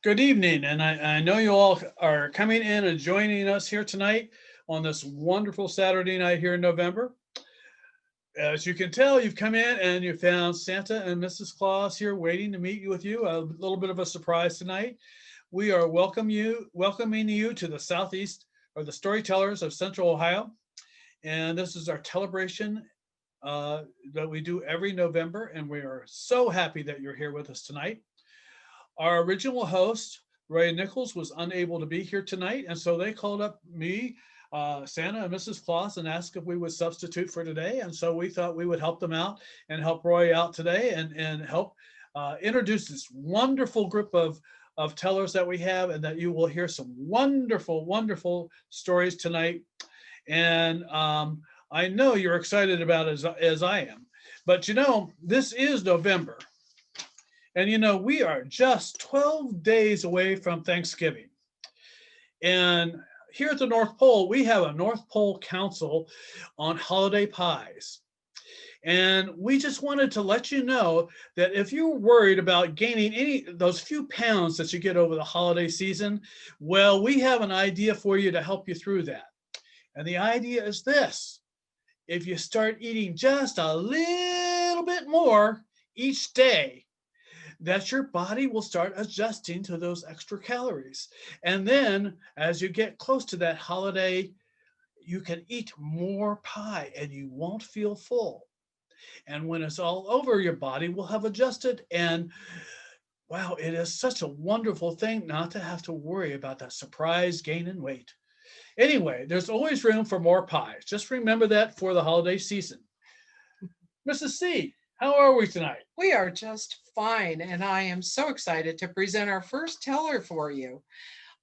Good evening, and I know you all are coming in and joining us here tonight on this wonderful Saturday night here in November. As you can tell, you've come in and you found Santa and Mrs. Claus here waiting to meet you with you. A little bit of a surprise tonight. We are welcoming you to the southeast or the Storytellers of Central Ohio, and this is our Tellabration that we do every November, and we are so happy that you're here with us tonight. Our original host, Ray Nichols, was unable to be here tonight, and so they called up me, Santa, and Mrs. Claus and asked if we would substitute for today. And so we thought we would help them out and help Roy out today and help introduce this wonderful group of tellers that we have, and that you will hear some wonderful, wonderful stories tonight. And I know you're excited about it as I am. But this is November. And we are just 12 days away from Thanksgiving. And here at the North Pole, we have a North Pole Council on holiday pies. And we just wanted to let you know that if you're worried about gaining any those few pounds that you get over the holiday season, well, we have an idea for you to help you through that. And the idea is this: if you start eating just a little bit more each day, that your body will start adjusting to those extra calories. And then as you get close to that holiday, you can eat more pie and you won't feel full. And when it's all over, your body will have adjusted. And wow, it is such a wonderful thing not to have to worry about that surprise gain in weight. Anyway, there's always room for more pies. Just remember that for the holiday season. Mrs. C, how are we tonight? We are just fine, and I am so excited to present our first teller for you.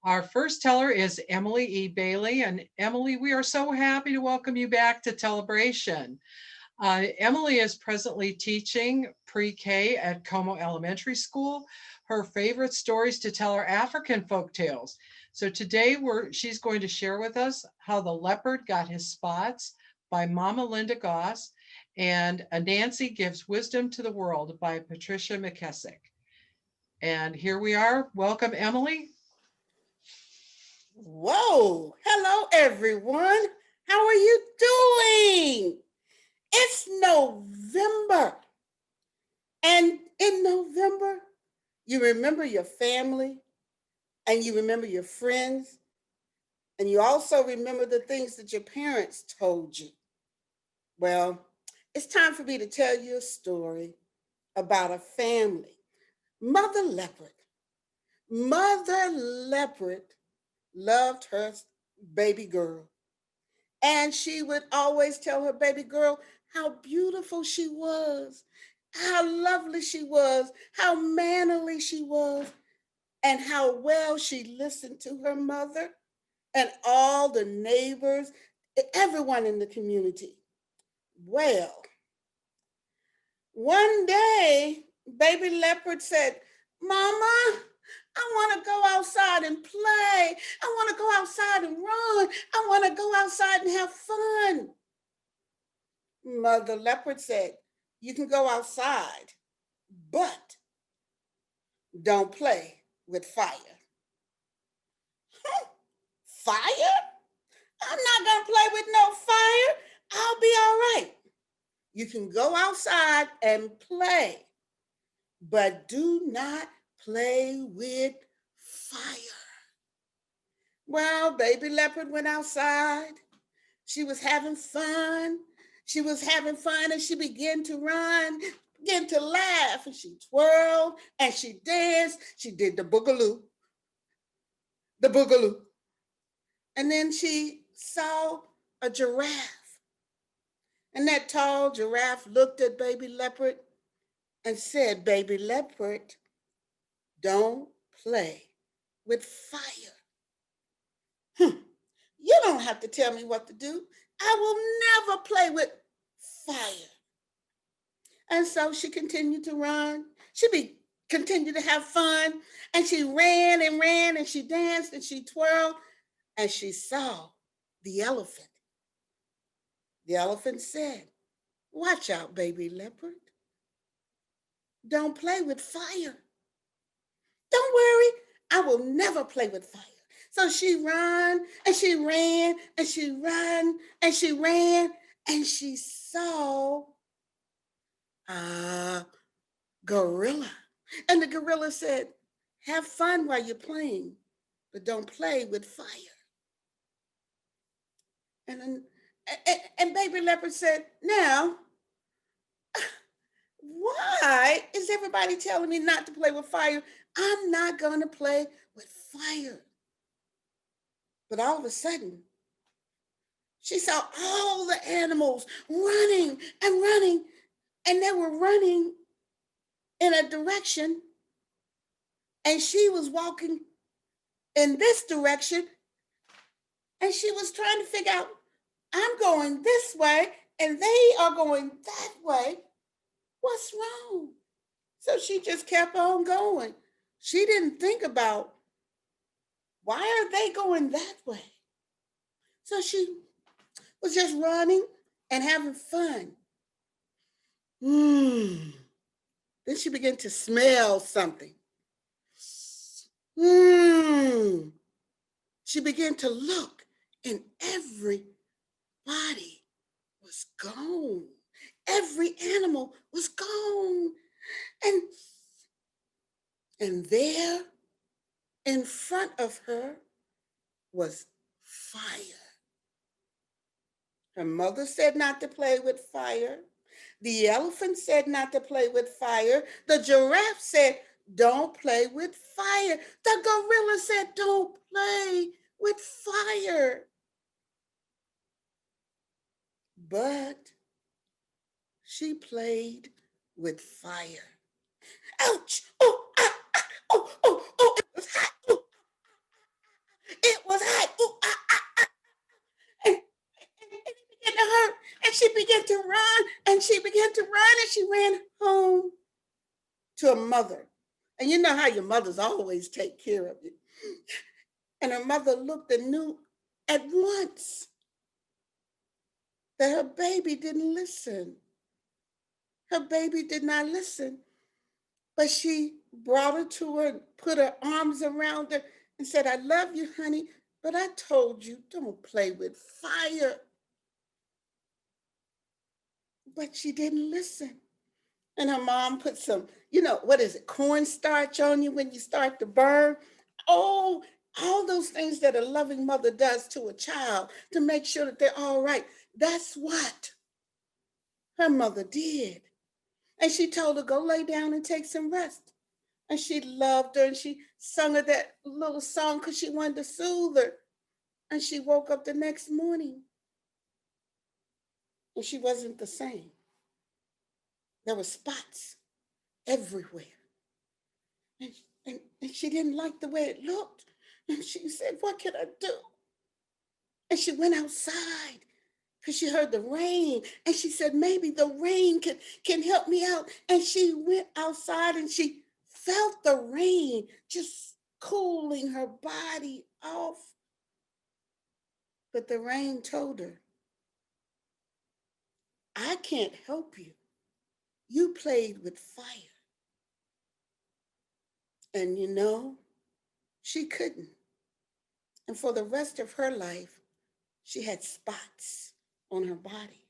Our first teller is Emily E. Bailey, and Emily, we are so happy to welcome you back to Tellabration. Emily is presently teaching pre-K at Como Elementary School. Her favorite stories to tell are African folk tales. So today she's going to share with us How the Leopard Got His Spots by Mama Linda Goss, and Nancy Gives Wisdom to the World by Patricia McKessick. And here we are. Welcome, Emily. Whoa, hello everyone. How are you doing? It's November. And in November, you remember your family and you remember your friends, and you also remember the things that your parents told you. Well, it's time for me to tell you a story about a family. Mother Leopard. Mother Leopard loved her baby girl. And she would always tell her baby girl how beautiful she was, how lovely she was, how mannerly she was, and how well she listened to her mother and all the neighbors, everyone in the community. Well, one day, baby Leopard said, Mama, I want to go outside and play. I want to go outside and run. I want to go outside and have fun. Mother Leopard said, you can go outside, but don't play with fire. Huh? Fire? I'm not going to play with no fire. I'll be all right. You can go outside and play, but do not play with fire. Well, baby Leopard went outside. She was having fun. She was having fun, and she began to run, began to laugh, and she twirled and she danced. She did the boogaloo, the boogaloo. And then she saw a giraffe. And that tall giraffe looked at baby Leopard and said, baby Leopard, don't play with fire. You don't have to tell me what to do. I will never play with fire. And so she continued to run. Continued to have fun. And she ran and ran and she danced and she twirled and she saw the elephant. The elephant said, watch out, baby Leopard. Don't play with fire. Don't worry, will never play with fire. So she ran and she ran and she ran and she ran and she saw a gorilla. And the gorilla said, have fun while you're playing, but don't play with fire. And baby leopard said, now, why is everybody telling me not to play with fire? I'm not going to play with fire. But all of a sudden, she saw all the animals running and running, and they were running in a direction, and she was walking in this direction, and she was trying to figure out, I'm going this way, and they are going that way. What's wrong? So she just kept on going. She didn't think about, why are they going that way? So she was just running and having fun. Then she began to smell something. She began to look, and everybody was gone. Every animal was gone. And there in front of her was fire. Her mother said not to play with fire. The elephant said not to play with fire. The giraffe said, don't play with fire. The gorilla said, don't play with fire. But she played with fire. Ouch! Oh, ah, ah, oh, it was hot. Oh, it was hot. Oh, ah, ah, ah. And it began to hurt. And she began to run. And she began to run. And she ran home to her mother. And you know how your mothers always take care of you. And her mother looked and knew at once that her baby didn't listen. Her baby did not listen. But she brought her to her and put her arms around her and said, I love you, honey, but I told you, don't play with fire. But she didn't listen. And her mom put some, what is it, cornstarch on you when you start to burn? Oh, all those things that a loving mother does to a child to make sure that they're all right. That's what her mother did. And she told her, go lay down and take some rest. And she loved her and she sung her that little song because she wanted to soothe her. And she woke up the next morning and she wasn't the same. There were spots everywhere. And she didn't like the way it looked. And she said, what can I do? And she went outside because she heard the rain. And she said, maybe the rain can help me out. And she went outside and she felt the rain just cooling her body off. But the rain told her, I can't help you. You played with fire. And she couldn't. And for the rest of her life, she had spots on her body.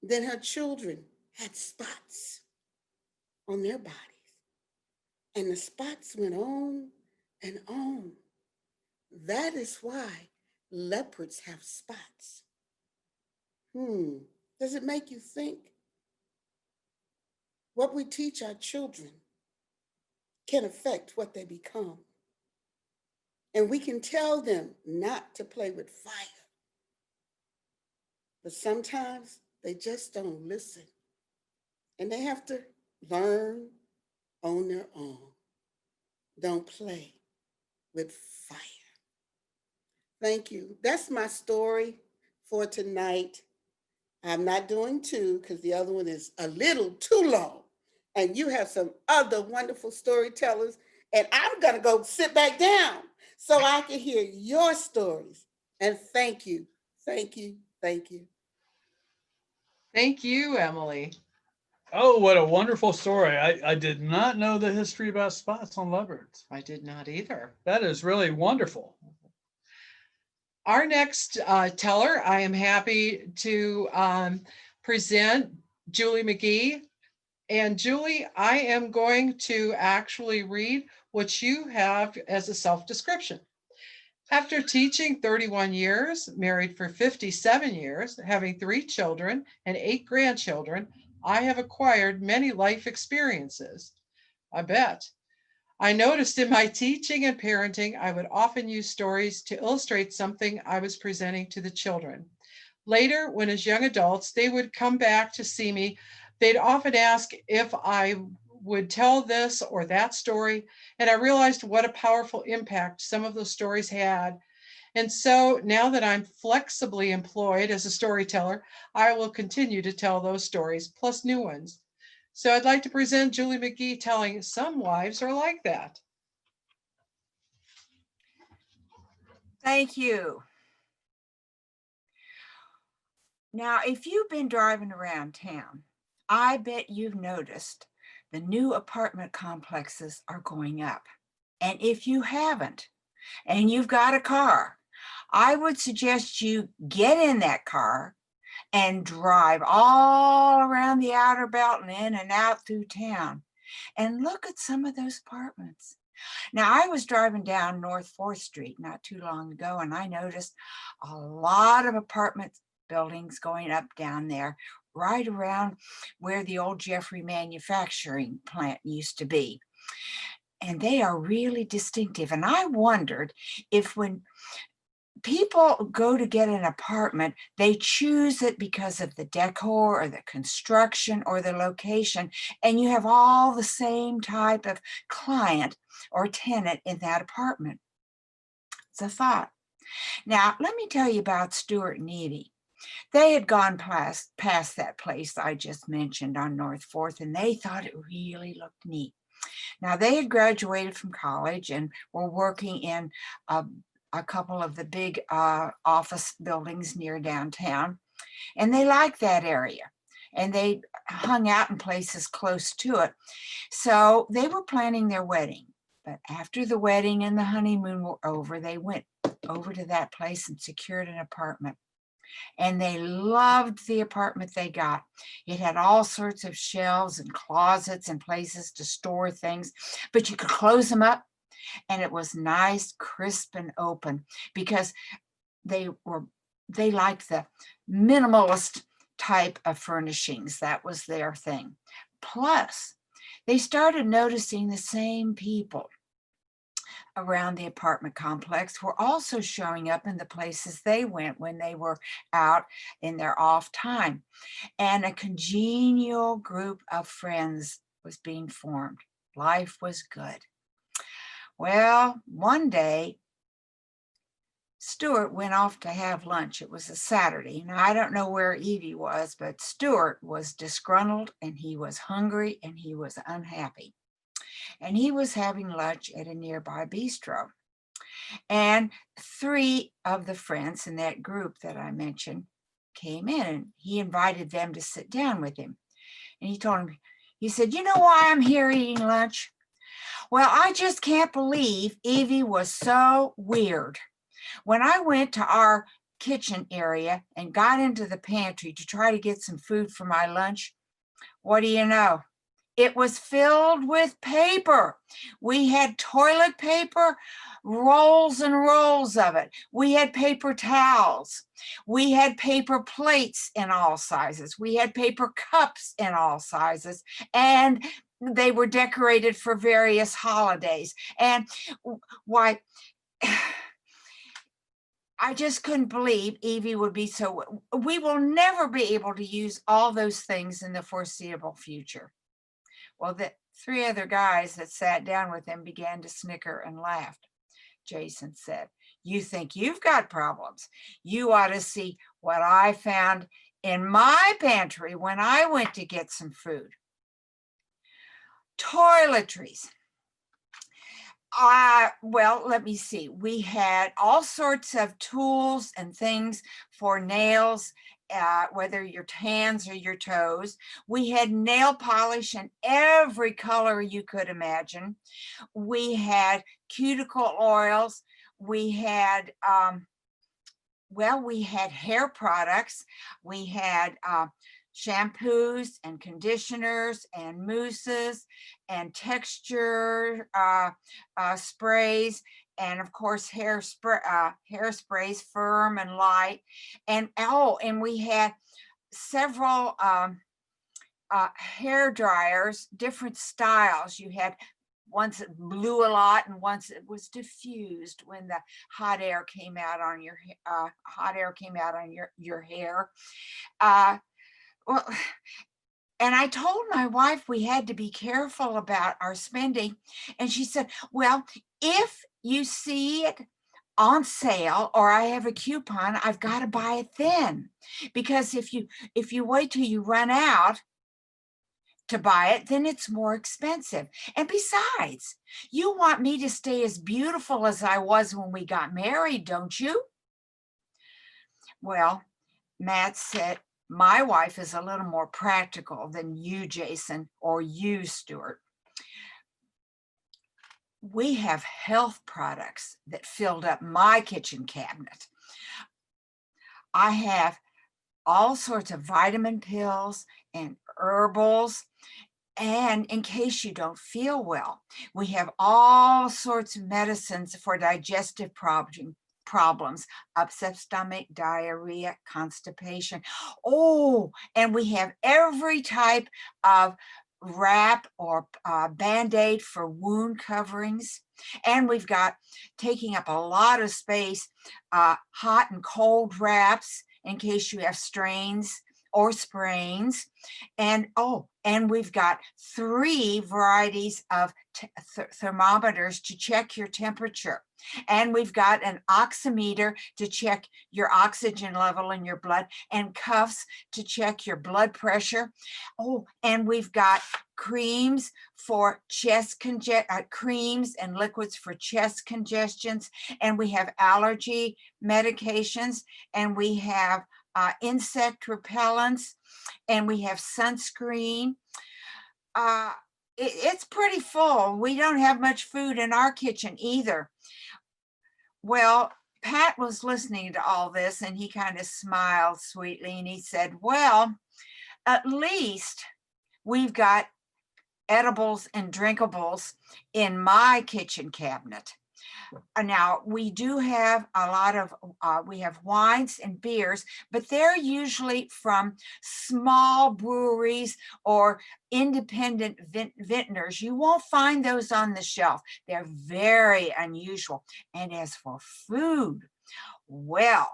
Then her children had spots on their bodies. And the spots went on and on. That is why leopards have spots. Does it make you think? What we teach our children can affect what they become. And we can tell them not to play with fire. But sometimes they just don't listen. And they have to learn on their own. Don't play with fire. Thank you. That's my story for tonight. I'm not doing 2 because the other one is a little too long. And you have some other wonderful storytellers. And I'm going to go sit back down so I can hear your stories. And thank you. Thank you. Thank you. Thank you, Emily. Oh, what a wonderful story. I did not know the history about spots on lovebirds. I did not either. That is really wonderful. Our next teller, I am happy to present Julie McGhee. And Julie, I am going to actually read what you have as a self-description. After teaching 31 years, married for 57 years, having 3 children and 8 grandchildren, I have acquired many life experiences. I bet. I noticed in my teaching and parenting, I would often use stories to illustrate something I was presenting to the children. Later, when as young adults, they would come back to see me, they'd often ask if I would tell this or that story, and I realized what a powerful impact some of those stories had. And so now that I'm flexibly employed as a storyteller, I will continue to tell those stories, plus new ones. So I'd like to present Julie McGhee telling Some Wives Are Like That. Thank you. Now, if you've been driving around town, I bet you've noticed the new apartment complexes are going up. And if you haven't, and you've got a car, I would suggest you get in that car and drive all around the outer belt and in and out through town and look at some of those apartments. Now, I was driving down North 4th Street not too long ago, and I noticed a lot of apartment buildings going up down there, right around where the old Jeffrey manufacturing plant used to be. And they are really distinctive. And I wondered if when people go to get an apartment, they choose it because of the decor or the construction or the location, and you have all the same type of client or tenant in that apartment. It's a thought. Now, let me tell you about Stuart and Evie. They had gone past that place I just mentioned on North 4th, and they thought it really looked neat. Now, they had graduated from college and were working in a couple of the big office buildings near downtown, and they liked that area, and they hung out in places close to it. So they were planning their wedding, but after the wedding and the honeymoon were over, they went over to that place and secured an apartment. And they loved the apartment they got. It had all sorts of shelves and closets and places to store things, but you could close them up. And it was nice, crisp, and open because they liked the minimalist type of furnishings. That was their thing. Plus, they started noticing the same people around the apartment complex were also showing up in the places they went when they were out in their off time. And a congenial group of friends was being formed. Life was good. Well, one day, Stuart went off to have lunch. It was a Saturday. Now, I don't know where Evie was, but Stuart was disgruntled and he was hungry and he was unhappy. And he was having lunch at a nearby bistro. And 3 of the friends in that group that I mentioned came in, and he invited them to sit down with him. And he told him, he said, "You know why I'm here eating lunch? Well, I just can't believe Evie was so weird. When I went to our kitchen area and got into the pantry to try to get some food for my lunch, what do you know? It was filled with paper. We had toilet paper, rolls and rolls of it. We had paper towels. We had paper plates in all sizes. We had paper cups in all sizes. And they were decorated for various holidays. And why, I just couldn't believe Evie would be so, we will never be able to use all those things in the foreseeable future." Well, the 3 other guys that sat down with him began to snicker and laugh. Jason said, "You think you've got problems? You ought to see what I found in my pantry when I went to get some food. Toiletries. Well, let me see. We had all sorts of tools and things for nails whether your hands or your toes. We had nail polish in every color you could imagine. We had cuticle oils. We had, we had hair products. We had shampoos and conditioners and mousses and texture sprays, and of course hairsprays, firm and light, and we had several hair dryers, different styles. You had ones that blew a lot and ones that was diffused when the hot air came out on your hair. Well, and I told my wife we had to be careful about our spending, and she said, well, if you see it on sale or I have a coupon, I've got to buy it then, because if you wait till you run out to buy it, then it's more expensive. And besides, you want me to stay as beautiful as I was when we got married, don't you? Well, Matt said, my wife is a little more practical than you, Jason, or you, Stuart. We have health products that filled up my kitchen cabinet. I have all sorts of vitamin pills and herbals. And in case you don't feel well, we have all sorts of medicines for digestive problems, upset stomach, diarrhea, constipation. Oh, and we have every type of wrap or Band-Aid for wound coverings. And we've got, taking up a lot of space, hot and cold wraps in case you have strains or sprains. And we've got 3 varieties of thermometers to check your temperature. And we've got an oximeter to check your oxygen level in your blood, and cuffs to check your blood pressure. Oh, and we've got creams for creams and liquids for chest congestions. And we have allergy medications, and we have insect repellents, and we have sunscreen. It's pretty full. We don't have much food in our kitchen either. Well, Pat was listening to all this, and he kind of smiled sweetly, and he said, well, at least we've got edibles and drinkables in my kitchen cabinet. Now, we do have a lot of, we have wines and beers, but they're usually from small breweries or independent vintners. You won't find those on the shelf. They're very unusual. And as for food, well,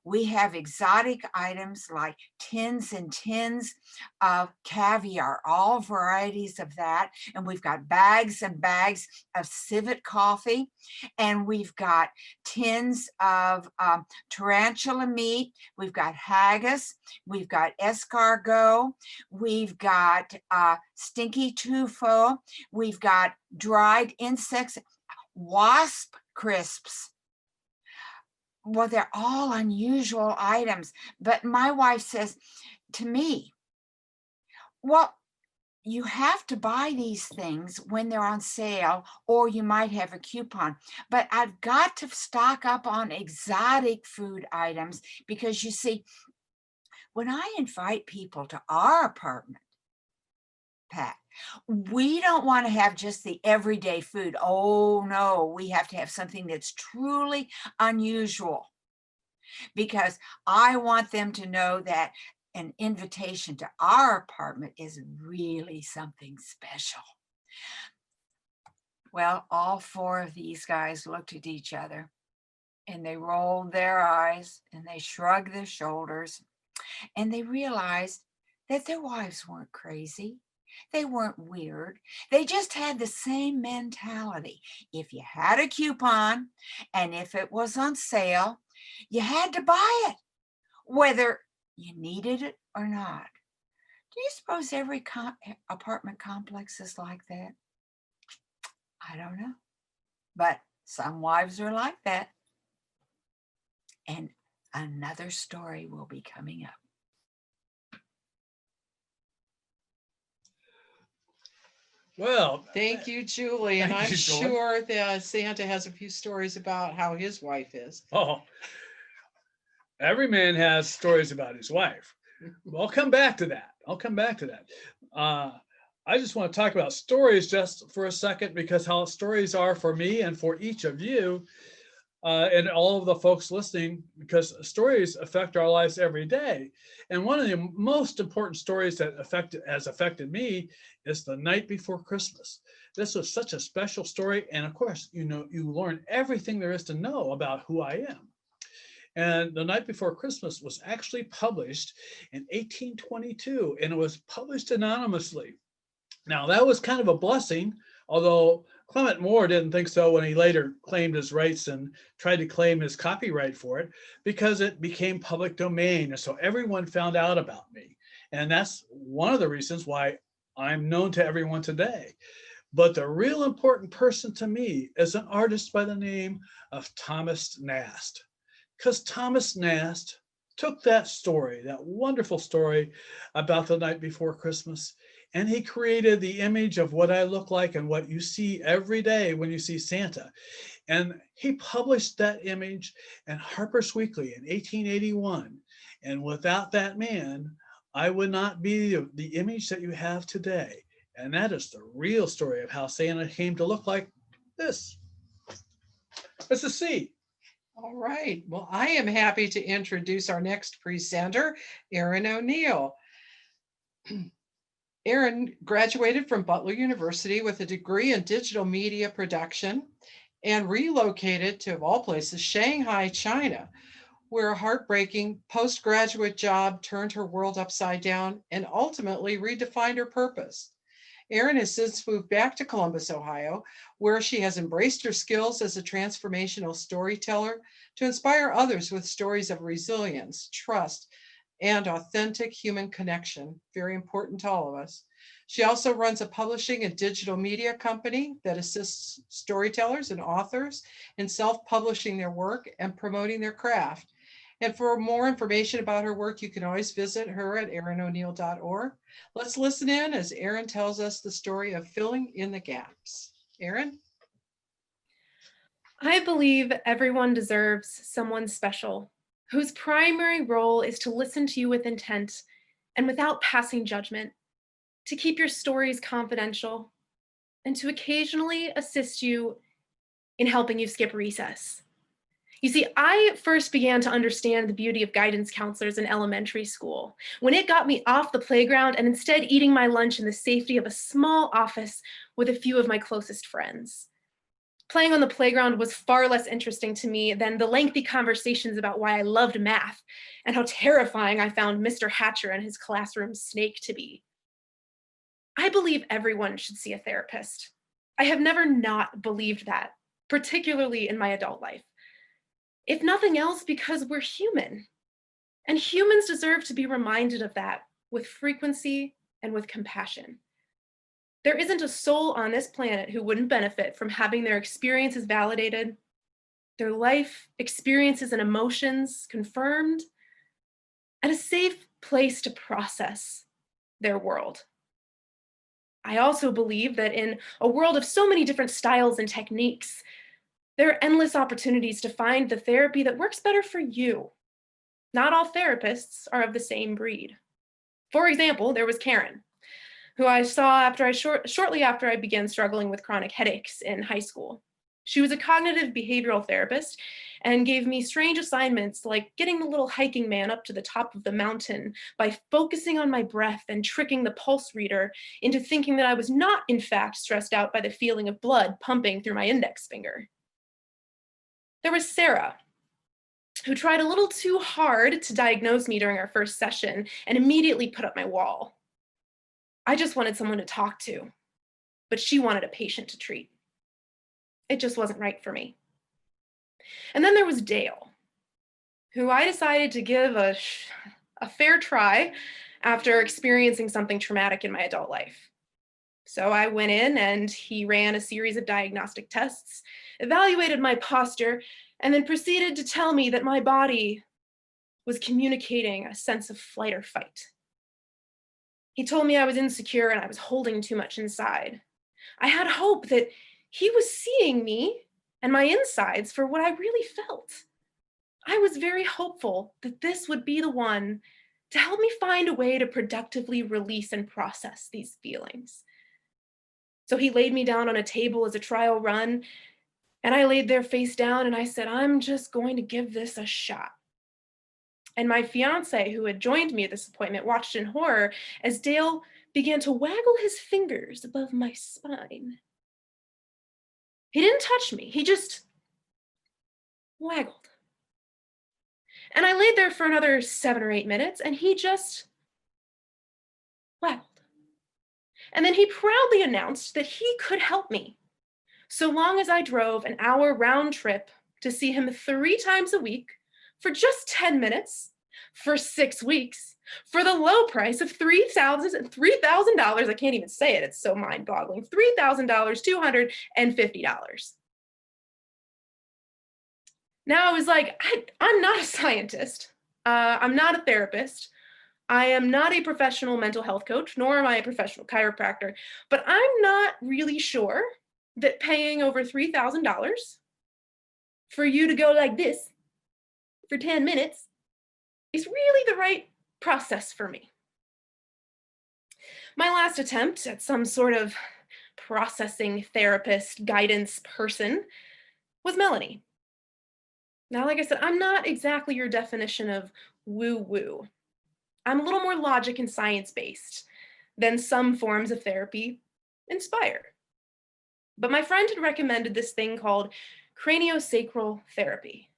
we have exotic items like tins and tins of caviar, all varieties of that. And we've got bags and bags of civet coffee. And we've got tins of tarantula meat. We've got haggis. We've got escargot. We've got stinky tofu. We've got dried insects, wasp crisps. Well, they're all unusual items, but my wife says to me, well, you have to buy these things when they're on sale, or you might have a coupon, but I've got to stock up on exotic food items, because you see, when I invite people to our apartment, Pat, we don't want to have just the everyday food. Oh no, we have to have something that's truly unusual, because I want them to know that an invitation to our apartment is really something special. Well, all 4 of these guys looked at each other, and they rolled their eyes, and they shrugged their shoulders, and they realized that their wives weren't crazy. They weren't weird. They just had the same mentality. If you had a coupon and if it was on sale, you had to buy it, whether you needed it or not. Do you suppose every apartment complex is like that? I don't know. But some wives are like that. And another story will be coming up. Well, Thank you, Julie. And Thank I'm you, Julie. sure that Santa has a few stories about how his wife is. Oh, every man has stories about his wife. Well, I'll come back to that. I'll come back to that. Uh, I just want to talk about stories just for a second because how stories are for me and for each of you and all of the folks listening, because stories affect our lives every day. And one of the most important stories that has affected me is the night before Christmas. This was such a special story, and of course, you learn everything there is to know about who I am. And The Night Before Christmas was actually published in 1822, and it was published anonymously. Now, that was kind of a blessing, although Clement Moore didn't think so when he later claimed his rights and tried to claim his copyright for it, because it became public domain. And so everyone found out about me. And that's one of the reasons why I'm known to everyone today. But the real important person to me is an artist by the name of Thomas Nast. Because Thomas Nast took that story, that wonderful story about the night before Christmas, and he created the image of what I look like and what you see every day when you see Santa. And he published that image in Harper's Weekly in 1881. And without that man, I would not be the image that you have today. And that is the real story of how Santa came to look like this. It's a C. All right. Well, I am happy to introduce our next presenter, Erin O'Neill. Erin graduated from Butler University with a degree in digital media production and relocated to, of all places, Shanghai, China, where a heartbreaking postgraduate job turned her world upside down and ultimately redefined her purpose. Erin has since moved back to Columbus, Ohio, where she has embraced her skills as a transformational storyteller to inspire others with stories of resilience, trust, and authentic human connection, very important to all of us. She also runs a publishing and digital media company that assists storytellers and authors in self-publishing their work and promoting their craft. And for more information about her work, you can always visit her at erinoneal.org. Let's listen in as Erin tells us the story of filling in the gaps. Erin? I believe everyone deserves someone special whose primary role is to listen to you with intent and without passing judgment, to keep your stories confidential, and to occasionally assist you in helping you skip recess. You see, I first began to understand the beauty of guidance counselors in elementary school when it got me off the playground and instead eating my lunch in the safety of a small office with a few of my closest friends. Playing on the playground was far less interesting to me than the lengthy conversations about why I loved math and how terrifying I found Mr. Hatcher and his classroom snake to be. I believe everyone should see a therapist. I have never not believed that, particularly in my adult life. If nothing else, because we're human. And humans deserve to be reminded of that with frequency and with compassion. There isn't a soul on this planet who wouldn't benefit from having their experiences validated, their life experiences and emotions confirmed, and a safe place to process their world. I also believe that in a world of so many different styles and techniques, there are endless opportunities to find the therapy that works better for you. Not all therapists are of the same breed. For example, there was Karen, who I saw shortly after I began struggling with chronic headaches in high school. She was a cognitive behavioral therapist and gave me strange assignments like getting the little hiking man up to the top of the mountain by focusing on my breath and tricking the pulse reader into thinking that I was not, in fact, stressed out by the feeling of blood pumping through my index finger. There was Sarah, who tried a little too hard to diagnose me during our first session and immediately put up my wall. I just wanted someone to talk to, but she wanted a patient to treat. It just wasn't right for me. And then there was Dale, who I decided to give a fair try after experiencing something traumatic in my adult life. So I went in and he ran a series of diagnostic tests, evaluated my posture, and then proceeded to tell me that my body was communicating a sense of flight or fight. He told me I was insecure and I was holding too much inside, I had hope that he was seeing me and my insides for what I really felt. I was very hopeful that this would be the one to help me find a way to productively release and process these feelings. So he laid me down on a table as a trial run, and I laid there face down and I said, I'm just going to give this a shot. And my fiance, who had joined me at this appointment, watched in horror as Dale began to waggle his fingers above my spine. He didn't touch me, he just waggled. And I laid there for another 7 or 8 minutes, and he just waggled. And then he proudly announced that he could help me, so long as I drove an hour round trip to see him 3 times a week for just 10 minutes for 6 weeks for the low price of $3,000. I can't even say it. It's so mind-boggling. $3,000, $250. Now I was like, I'm not a scientist. I'm not a therapist. I am not a professional mental health coach, nor am I a professional chiropractor, but I'm not really sure that paying over $3,000 for you to go like this for 10 minutes is really the right process for me. My last attempt at some sort of processing therapist guidance person was Melahni. Now, like I said, I'm not exactly your definition of woo-woo. I'm a little more logic and science-based than some forms of therapy inspire. But my friend had recommended this thing called craniosacral therapy.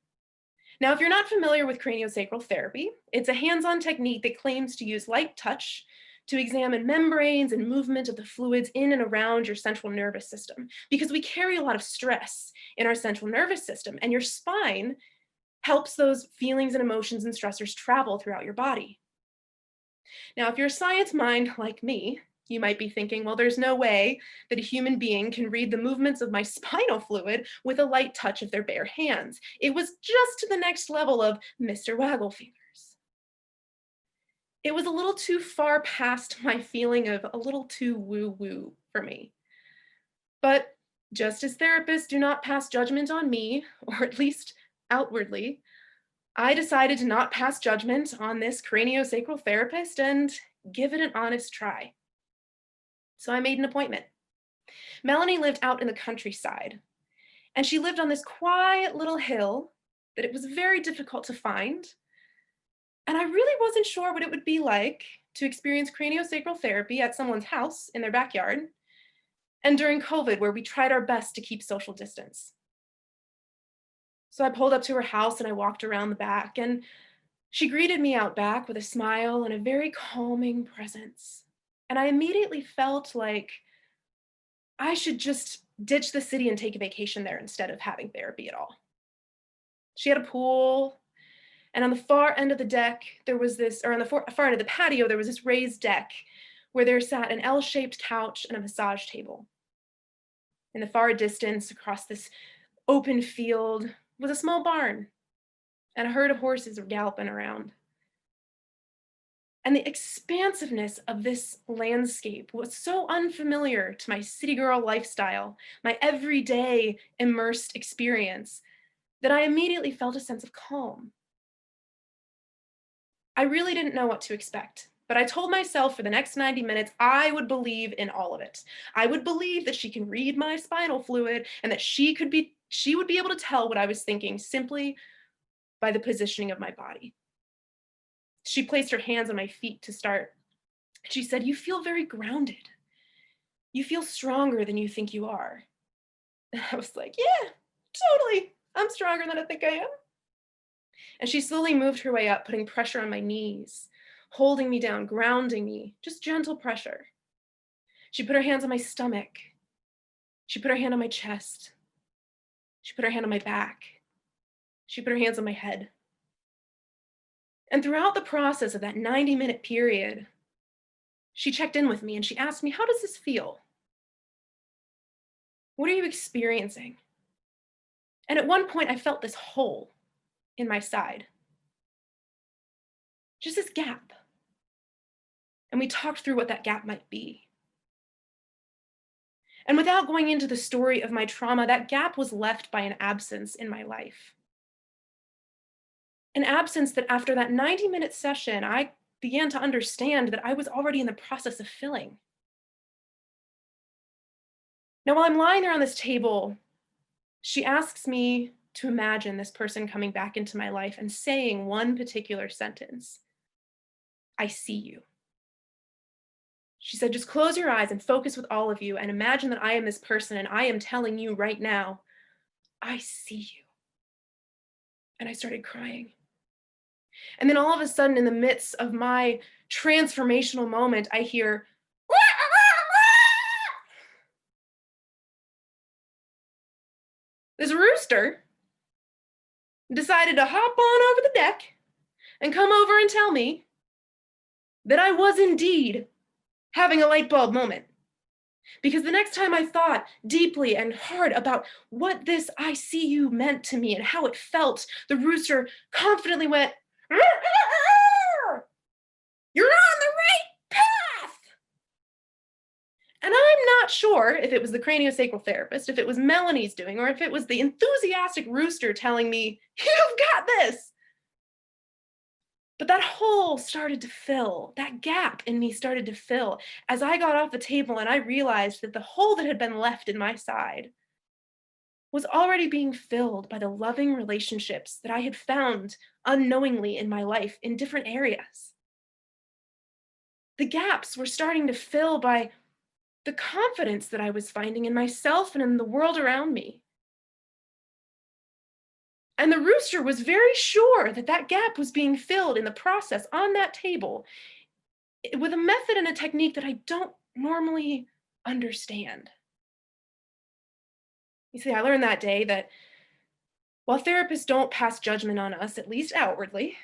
Now, if you're not familiar with craniosacral therapy, it's a hands-on technique that claims to use light touch to examine membranes and movement of the fluids in and around your central nervous system, because we carry a lot of stress in our central nervous system, and your spine helps those feelings and emotions and stressors travel throughout your body. Now, if you're a science mind like me, you might be thinking, well, there's no way that a human being can read the movements of my spinal fluid with a light touch of their bare hands. It was just to the next level of Mr. Waggle Fingers. It was a little too far past my feeling of a little too woo-woo for me. But just as therapists do not pass judgment on me, or at least outwardly, I decided to not pass judgment on this craniosacral therapist and give it an honest try. So I made an appointment. Melahni lived out in the countryside, and she lived on this quiet little hill that it was very difficult to find. And I really wasn't sure what it would be like to experience craniosacral therapy at someone's house in their backyard, and during COVID, where we tried our best to keep social distance. So I pulled up to her house and I walked around the back, and she greeted me out back with a smile and a very calming presence. And I immediately felt like I should just ditch the city and take a vacation there instead of having therapy at all. She had a pool, and on the far end of the deck, there was this, or on the far end of the patio, there was this raised deck where there sat an L-shaped couch and a massage table. In the far distance, across this open field, was a small barn, and a herd of horses were galloping around. And the expansiveness of this landscape was so unfamiliar to my city girl lifestyle, my everyday immersed experience, that I immediately felt a sense of calm. I really didn't know what to expect, but I told myself for the next 90 minutes, I would believe in all of it. I would believe that she can read my spinal fluid and that she would be able to tell what I was thinking simply by the positioning of my body. She placed her hands on my feet to start. She said, "You feel very grounded. You feel stronger than you think you are." And I was like, "Yeah, totally. I'm stronger than I think I am." And she slowly moved her way up, putting pressure on my knees, holding me down, grounding me, just gentle pressure. She put her hands on my stomach. She put her hand on my chest. She put her hand on my back. She put her hands on my head. And throughout the process of that 90-minute period, she checked in with me and she asked me, "How does this feel? What are you experiencing?" And at one point, I felt this hole in my side, just this gap. And we talked through what that gap might be. And without going into the story of my trauma, that gap was left by an absence in my life. An absence that after that 90-minute session, I began to understand that I was already in the process of filling. Now, while I'm lying there on this table, she asks me to imagine this person coming back into my life and saying one particular sentence. I see you. She said, just close your eyes and focus with all of you and imagine that I am this person and I am telling you right now, I see you. And I started crying. And then all of a sudden, in the midst of my transformational moment, I hear, this rooster decided to hop on over the deck and come over and tell me that I was indeed having a light bulb moment. Because the next time I thought deeply and hard about what this I see you meant to me and how it felt, the rooster confidently went, you're on the right path. And I'm not sure if it was the craniosacral therapist, if it was Melahni's doing, or if it was the enthusiastic rooster telling me, you've got this. But that hole started to fill, that gap in me started to fill as I got off the table and I realized that the hole that had been left in my side was already being filled by the loving relationships that I had found unknowingly in my life in different areas. The gaps were starting to fill by the confidence that I was finding in myself and in the world around me. And the rooster was very sure that that gap was being filled in the process on that table with a method and a technique that I don't normally understand. You see, I learned that day that while therapists don't pass judgment on us, at least outwardly,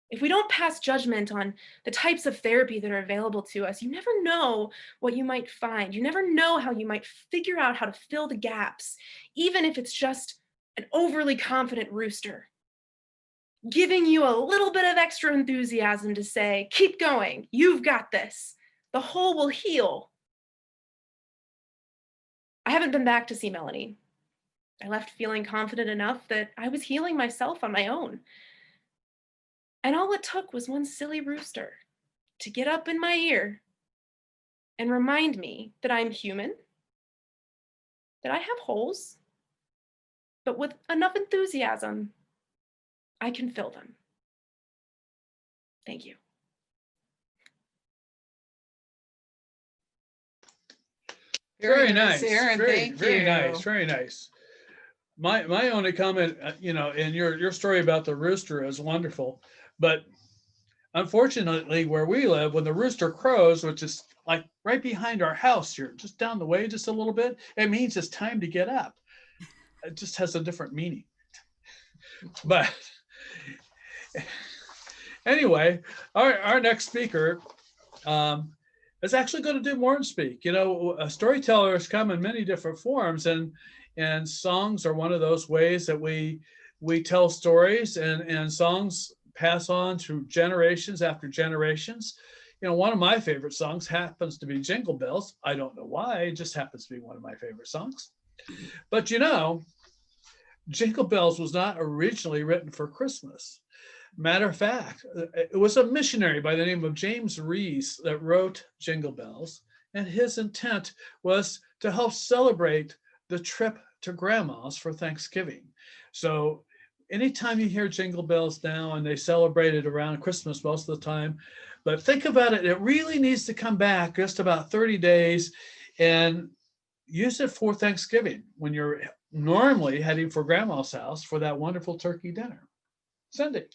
if we don't pass judgment on the types of therapy that are available to us, you never know what you might find. You never know how you might figure out how to fill the gaps, even if it's just an overly confident rooster, giving you a little bit of extra enthusiasm to say, keep going, you've got this, the hole will heal. I haven't been back to see Melahni. I left feeling confident enough that I was healing myself on my own. And all it took was one silly rooster to get up in my ear and remind me that I'm human, that I have holes, but with enough enthusiasm, I can fill them. Thank you. Very nice. Erin. Thank Very you. nice. Very nice. My only comment, in your story about the rooster is wonderful, but unfortunately, where we live, when the rooster crows, which is like right behind our house here, just down the way, just a little bit, it means it's time to get up. It just has a different meaning. But anyway, our next speaker is actually going to do more than speak. Storytellers come in many different forms, and songs are one of those ways that we tell stories, and songs pass on through generations after generations. One of my favorite songs happens to be Jingle Bells. I don't know why, it just happens to be one of my favorite songs. But Jingle Bells was not originally written for Christmas. Matter of fact, it was a missionary by the name of James Reese that wrote Jingle Bells, and his intent was to help celebrate the trip to Grandma's for Thanksgiving. So anytime you hear Jingle Bells now, and they celebrate it around Christmas most of the time, but think about it, it really needs to come back just about 30 days and use it for Thanksgiving when you're normally heading for Grandma's house for that wonderful turkey dinner. Cindy.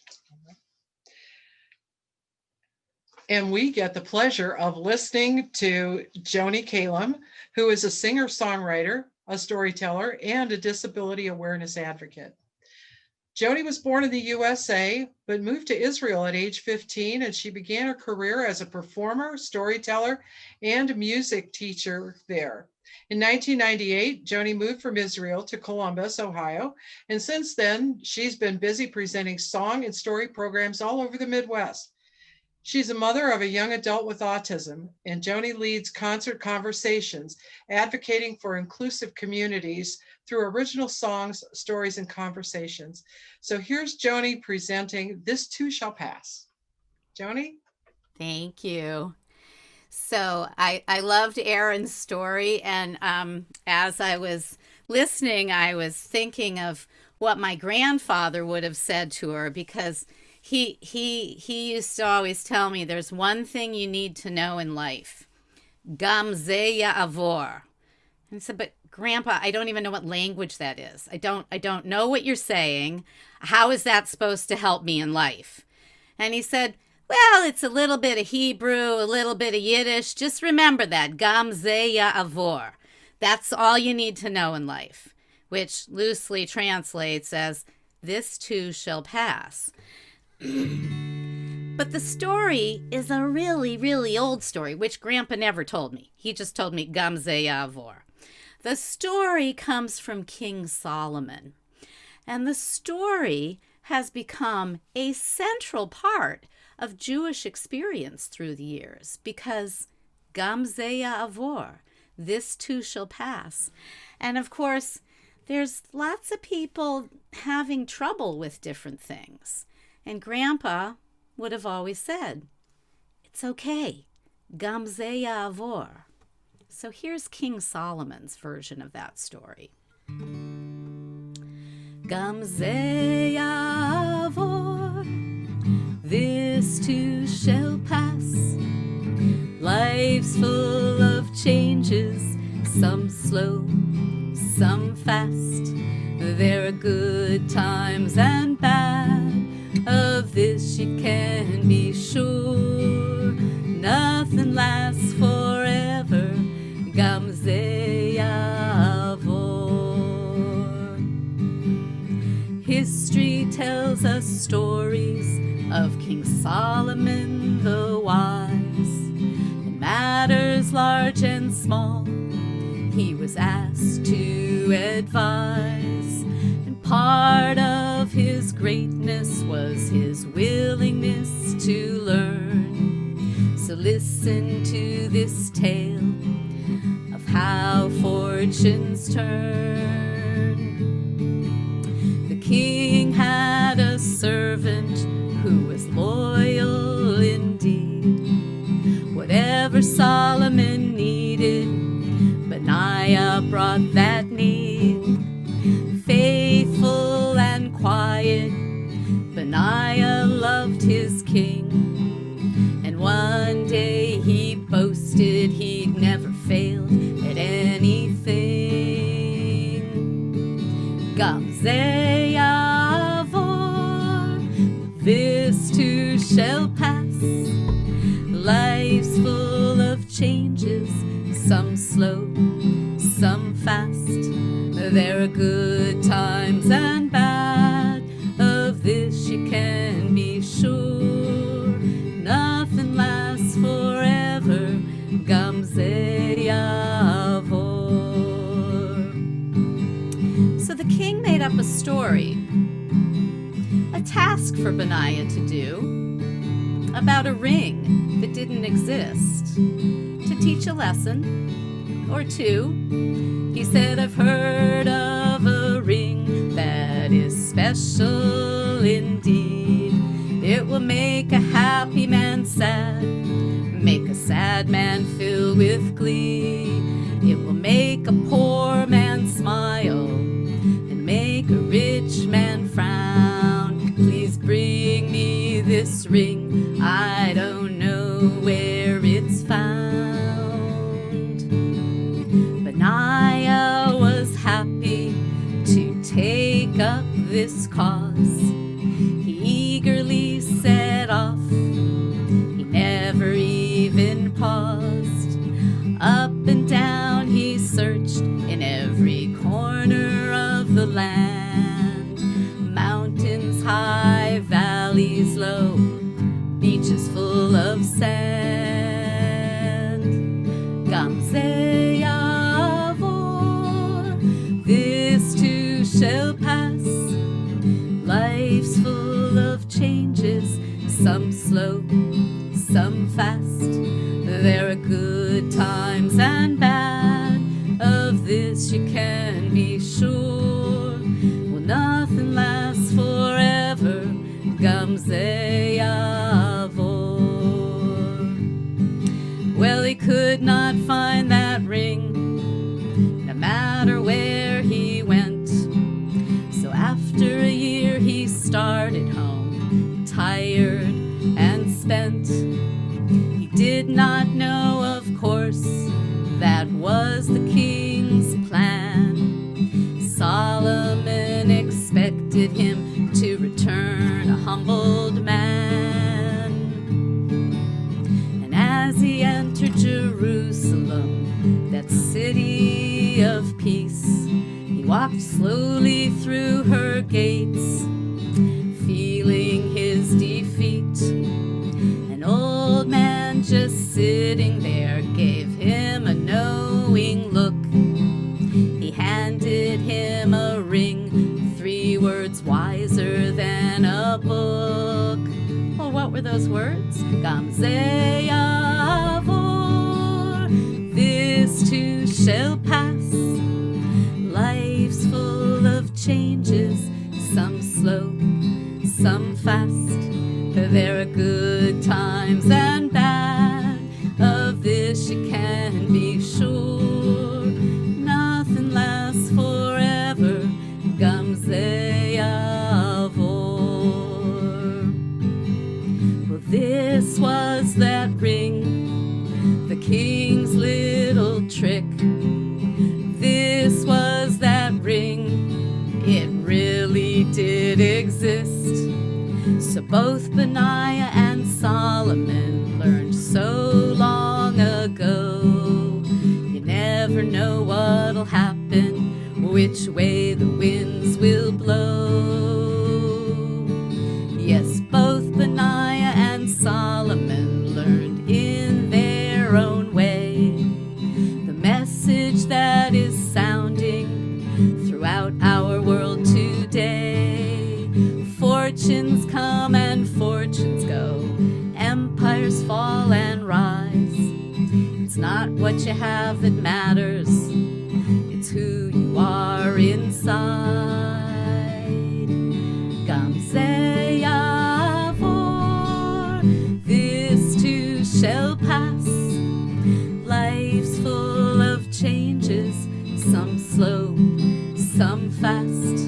And we get the pleasure of listening to Joanie Calem, who is a singer-songwriter, a storyteller, and a disability awareness advocate. Joanie was born in the USA, but moved to Israel at age 15, and she began her career as a performer, storyteller, and music teacher there. In 1998, Joanie moved from Israel to Columbus, Ohio, and since then, she's been busy presenting song and story programs all over the Midwest. She's a mother of a young adult with autism, and Joanie leads concert conversations, advocating for inclusive communities through original songs, stories, and conversations. So here's Joanie presenting This Too Shall Pass. Joanie? Thank you. So I loved Erin's story, and as I was listening, I was thinking of what my grandfather would have said to her, because he used to always tell me there's one thing you need to know in life. Gam ze ya'avor. And I said, but Grandpa, I don't even know what language that is. I don't know what you're saying. How is that supposed to help me in life? And he said, well, it's a little bit of Hebrew, a little bit of Yiddish. Just remember that. Gam ze ya'avor. That's all you need to know in life, which loosely translates as, this too shall pass. But the story is a really, really old story, which Grandpa never told me. He just told me Gam ze ya'avor. The story comes from King Solomon, and the story has become a central part of Jewish experience through the years, because Gam ze ya'avor, this too shall pass. And of course, there's lots of people having trouble with different things. And Grandpa would have always said, it's okay, Gam ze ya'avor. So here's King Solomon's version of that story. Gam ze ya'avor, this too shall pass. Life's full of changes, some slow, some fast. There are good times and bad, of this you can be sure. Nothing lasts forever, Gam ze ya'avor. History tells us stories of King Solomon the wise. In matters large and small, he was asked to advise, and part of his greatness was his willingness to learn. So listen to this tale of how fortunes turn. The king had a servant who was loyal indeed. Whatever Solomon needed, Benaiah brought that need. Faithful and quiet, Benaiah loved his king. And one day he boasted he'd never failed at anything. Gam ze ya'avor, this too shall pass. Life's full of changes, some slow, some fast. There are good times and bad, of this you can be sure. Nothing lasts forever, Gam ze ya'avor. So the king made up a story, a task for Benaiah to do, about a ring that didn't exist, to teach a lesson or two. He said, I've heard of a ring that is special indeed. It will make a happy man sad, make a sad man fill with glee. It will make a poor man smile and make a rich man frown. Please bring me this ring, I don't know where it's found. Benaiah was happy to take up this cause. He eagerly set off, he never even paused. Up and down he searched in every corner of the land. Mountains high, valleys low, beaches full of sand. Gam ze ya'avor, this too shall pass. Life's full of changes, some slow, commanded him to return a humbled man. And as he entered Jerusalem, that city of peace, he walked slowly through her gates, feeling his defeat. An old man just sitting there gave him a knowing look. He handed him a ring, 3 words wiser than a book. Well, what were those words? Gamze Yavor, this too shall pass. Life's full of changes, some slow, some fast. There are good times and bad, of this you can be sure. Nothing lasts forever, Gamze Yavor. Well, this was that ring, the king's little trick. This was that ring, it really did exist. So both Benaiah and Solomon learned so long ago. You never know what'll happen, which way the winds will blow. Yes, both Benaiah and Solomon learned in their own way the message that is sounding throughout our world today. Fortunes come and fortunes go, empires fall and rise. It's not what you have that matters, it's who you are inside. Gamze Yavor, this too shall pass. Life's full of changes, some slow, some fast.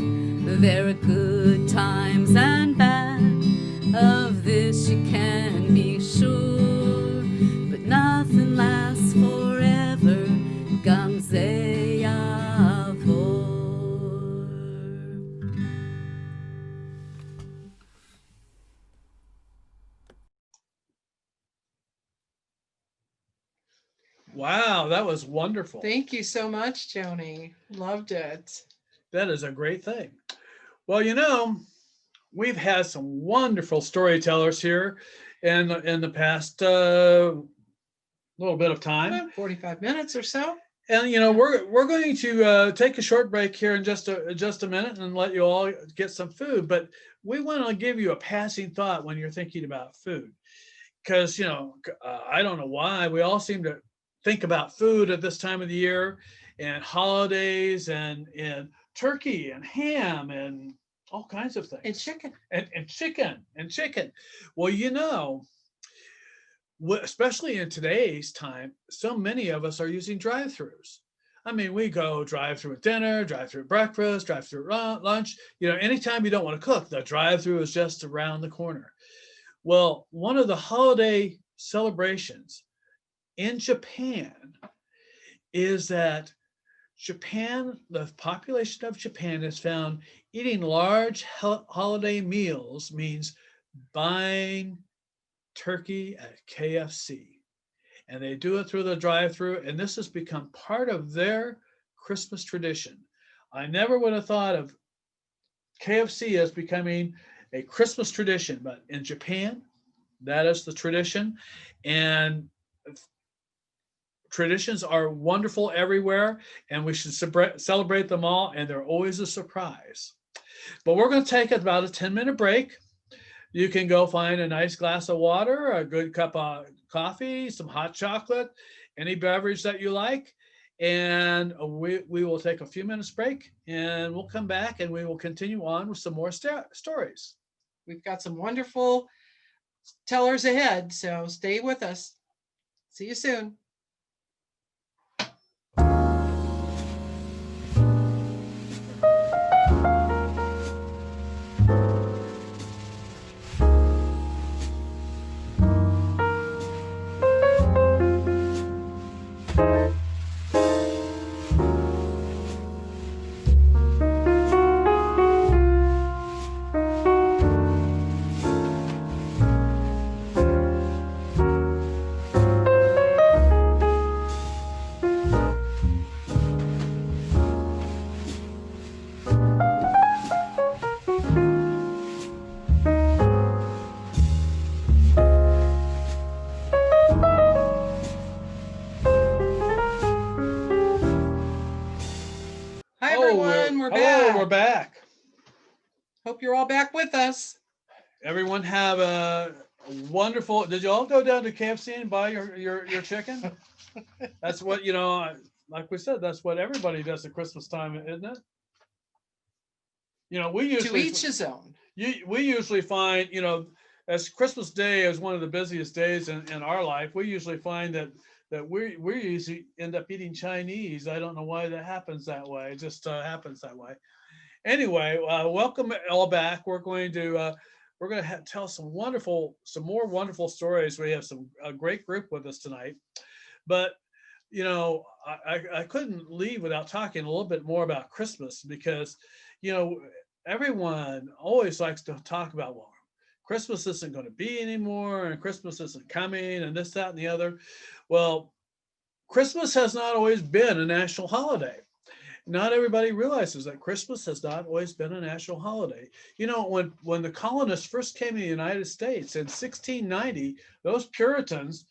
There are good times and bad, of this you can be sure. But nothing lasts forever, Gamze Yavor. Wow, that was wonderful. Thank you so much, Joanie. Loved it. That is a great thing. Well, you know, we've had some wonderful storytellers here in the past little bit of time. About 45 minutes or so. And you know, we're going to take a short break here in just a minute and let you all get some food. But we want to give you a passing thought when you're thinking about food, because you know, I don't know why we all seem to think about food at this time of the year, and holidays, and turkey and ham and all kinds of things. And chicken. And chicken. Well, you know, especially in today's time, so many of us are using drive-throughs. I mean, we go drive-through at dinner, drive-through at breakfast, drive-through at lunch. You know, anytime you don't want to cook, the drive-through is just around the corner. Well, one of the holiday celebrations in Japan is that the population of Japan is found eating large holiday meals means buying turkey at KFC. And they do it through the drive-through, and this has become part of their Christmas tradition. I never would have thought of KFC as becoming a Christmas tradition, but in Japan, that is the tradition. And traditions are wonderful everywhere, and we should celebrate them all, and they're always a surprise. But we're going to take about a 10-minute break. You can go find a nice glass of water, a good cup of coffee, some hot chocolate, any beverage that you like, and we will take a few minutes break, and we'll come back and we will continue on with some more stories. We've got some wonderful tellers ahead, so stay with us. See you soon. Hope you're all back with us. Everyone have a wonderful. Did you all go down to KFC and buy your chicken? That's what like we said. That's what everybody does at Christmas time, isn't it? We To usually each his own. we usually find as Christmas Day is one of the busiest days in our life. We usually find that we usually end up eating Chinese. I don't know why that happens that way. It just happens that way. Anyway, welcome all back. We're going to tell some more wonderful stories. We have a great group with us tonight, but I couldn't leave without talking a little bit more about Christmas because everyone always likes to talk about, well, Christmas isn't going to be anymore and Christmas isn't coming and this, that, and the other. Well, Christmas has not always been a national holiday. Not everybody realizes that Christmas has not always been a national holiday. When the colonists first came to the United States in 1690, those Puritans,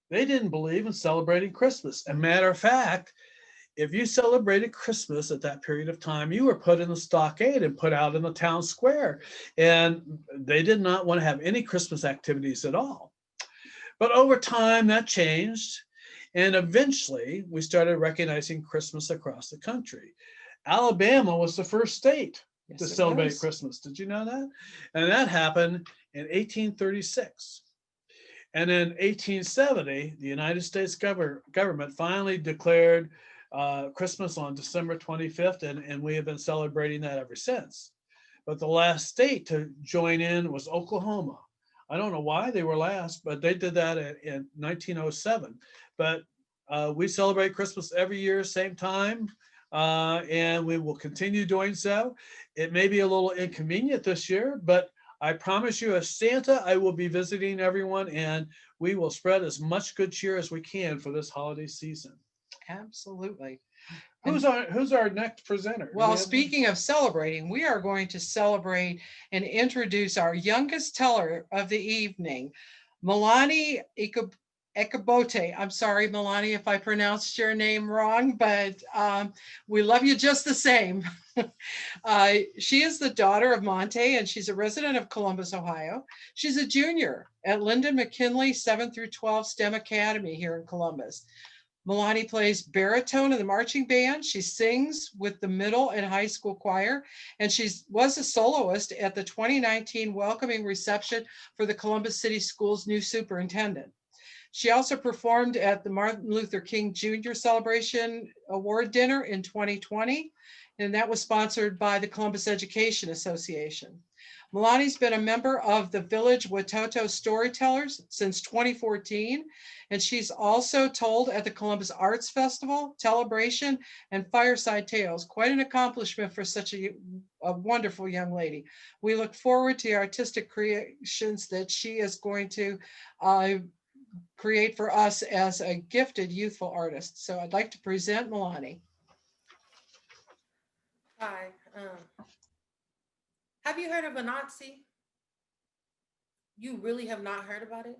they didn't believe in celebrating Christmas. As a matter of fact, if you celebrated Christmas at that period of time, you were put in the stockade and put out in the town square. And they did not want to have any Christmas activities at all. But over time, that changed. And eventually, we started recognizing Christmas across the country. Alabama was the first state to celebrate Christmas. Did you know that? And that happened in 1836. And in 1870, the United States government finally declared Christmas on December 25th, and we have been celebrating that ever since. But the last state to join in was Oklahoma. I don't know why they were last, but they did that in 1907. But we celebrate Christmas every year, same time, and we will continue doing so. It may be a little inconvenient this year, but I promise you, as Santa, I will be visiting everyone, and we will spread as much good cheer as we can for this holiday season. Absolutely. Who's our next presenter? Well, speaking of celebrating, we are going to celebrate and introduce our youngest teller of the evening, Melahni Ibokette. I'm sorry, Melahni, if I pronounced your name wrong, but we love you just the same. She is the daughter of Monte, and she's a resident of Columbus, Ohio. She's a junior at Lyndon McKinley 7 through 12 STEM Academy here in Columbus. Melahni plays baritone in the marching band. She sings with the middle and high school choir, and she was a soloist at the 2019 welcoming reception for the Columbus City Schools' new superintendent. She also performed at the Martin Luther King Jr. Celebration Award Dinner in 2020, and that was sponsored by the Columbus Education Association. Melahni's been a member of the Village Watoto Storytellers since 2014, and she's also told at the Columbus Arts Festival, Tellabration, and Fireside Tales. Quite an accomplishment for such a wonderful young lady. We look forward to the artistic creations that she is going to create for us as a gifted youthful artist. So I'd like to present Melahni. Hi. Have you heard of Anansi? You really have not heard about it?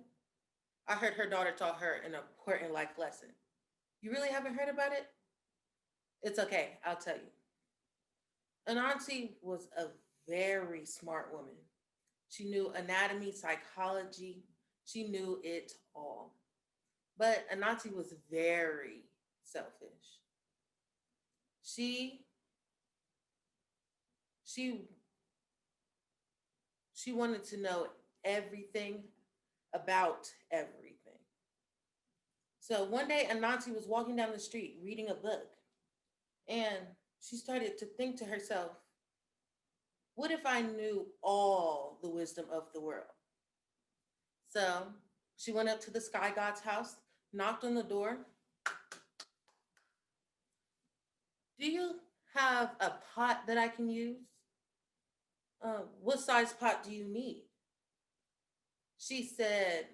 I heard her daughter taught her an important life lesson. You really haven't heard about it? It's okay, I'll tell you. Anansi was a very smart woman. She knew anatomy, psychology. She knew it all. But Anansi was very selfish. She wanted to know everything about everything. So one day Anansi was walking down the street reading a book, and she started to think to herself, what if I knew all the wisdom of the world? So she went up to the sky god's house, knocked on the door. Do you have a pot that I can use? What size pot do you need? She said,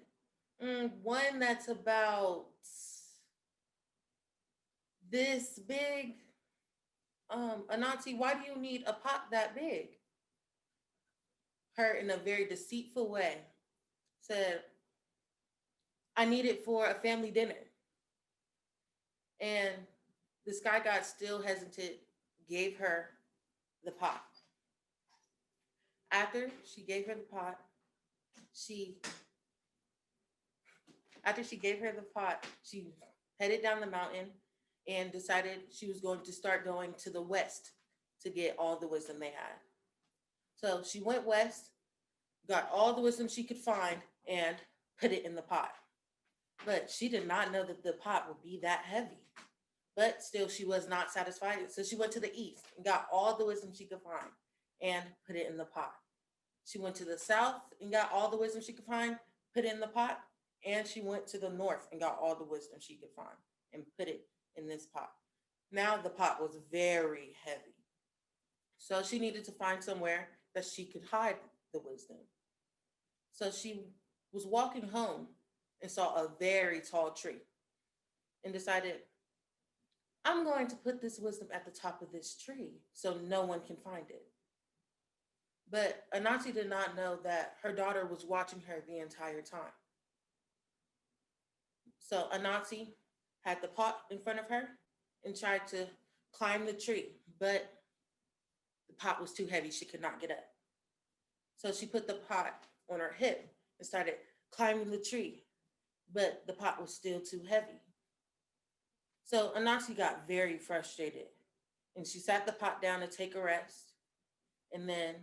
one that's about this big. Anansi, why do you need a pot that big? Her, in a very deceitful way, said, I need it for a family dinner. And the sky god, still hesitant, gave her the pot. After she gave her the pot, she headed down the mountain and decided she was going to start going to the west to get all the wisdom they had. So she went west, got all the wisdom she could find, and put it in the pot. But she did not know that the pot would be that heavy. But still, she was not satisfied. So she went to the east and got all the wisdom she could find and put it in the pot. She went to the south and got all the wisdom she could find, put it in the pot. And she went to the north and got all the wisdom she could find and put it in this pot. Now the pot was very heavy. So she needed to find somewhere that she could hide the wisdom. So she was walking home and saw a very tall tree and decided, I'm going to put this wisdom at the top of this tree so no one can find it. But Anansi did not know that her daughter was watching her the entire time. So Anansi had the pot in front of her and tried to climb the tree, but the pot was too heavy. She could not get up. So she put the pot on her hip and started climbing the tree, but the pot was still too heavy. So Anansi got very frustrated and she sat the pot down to take a rest and then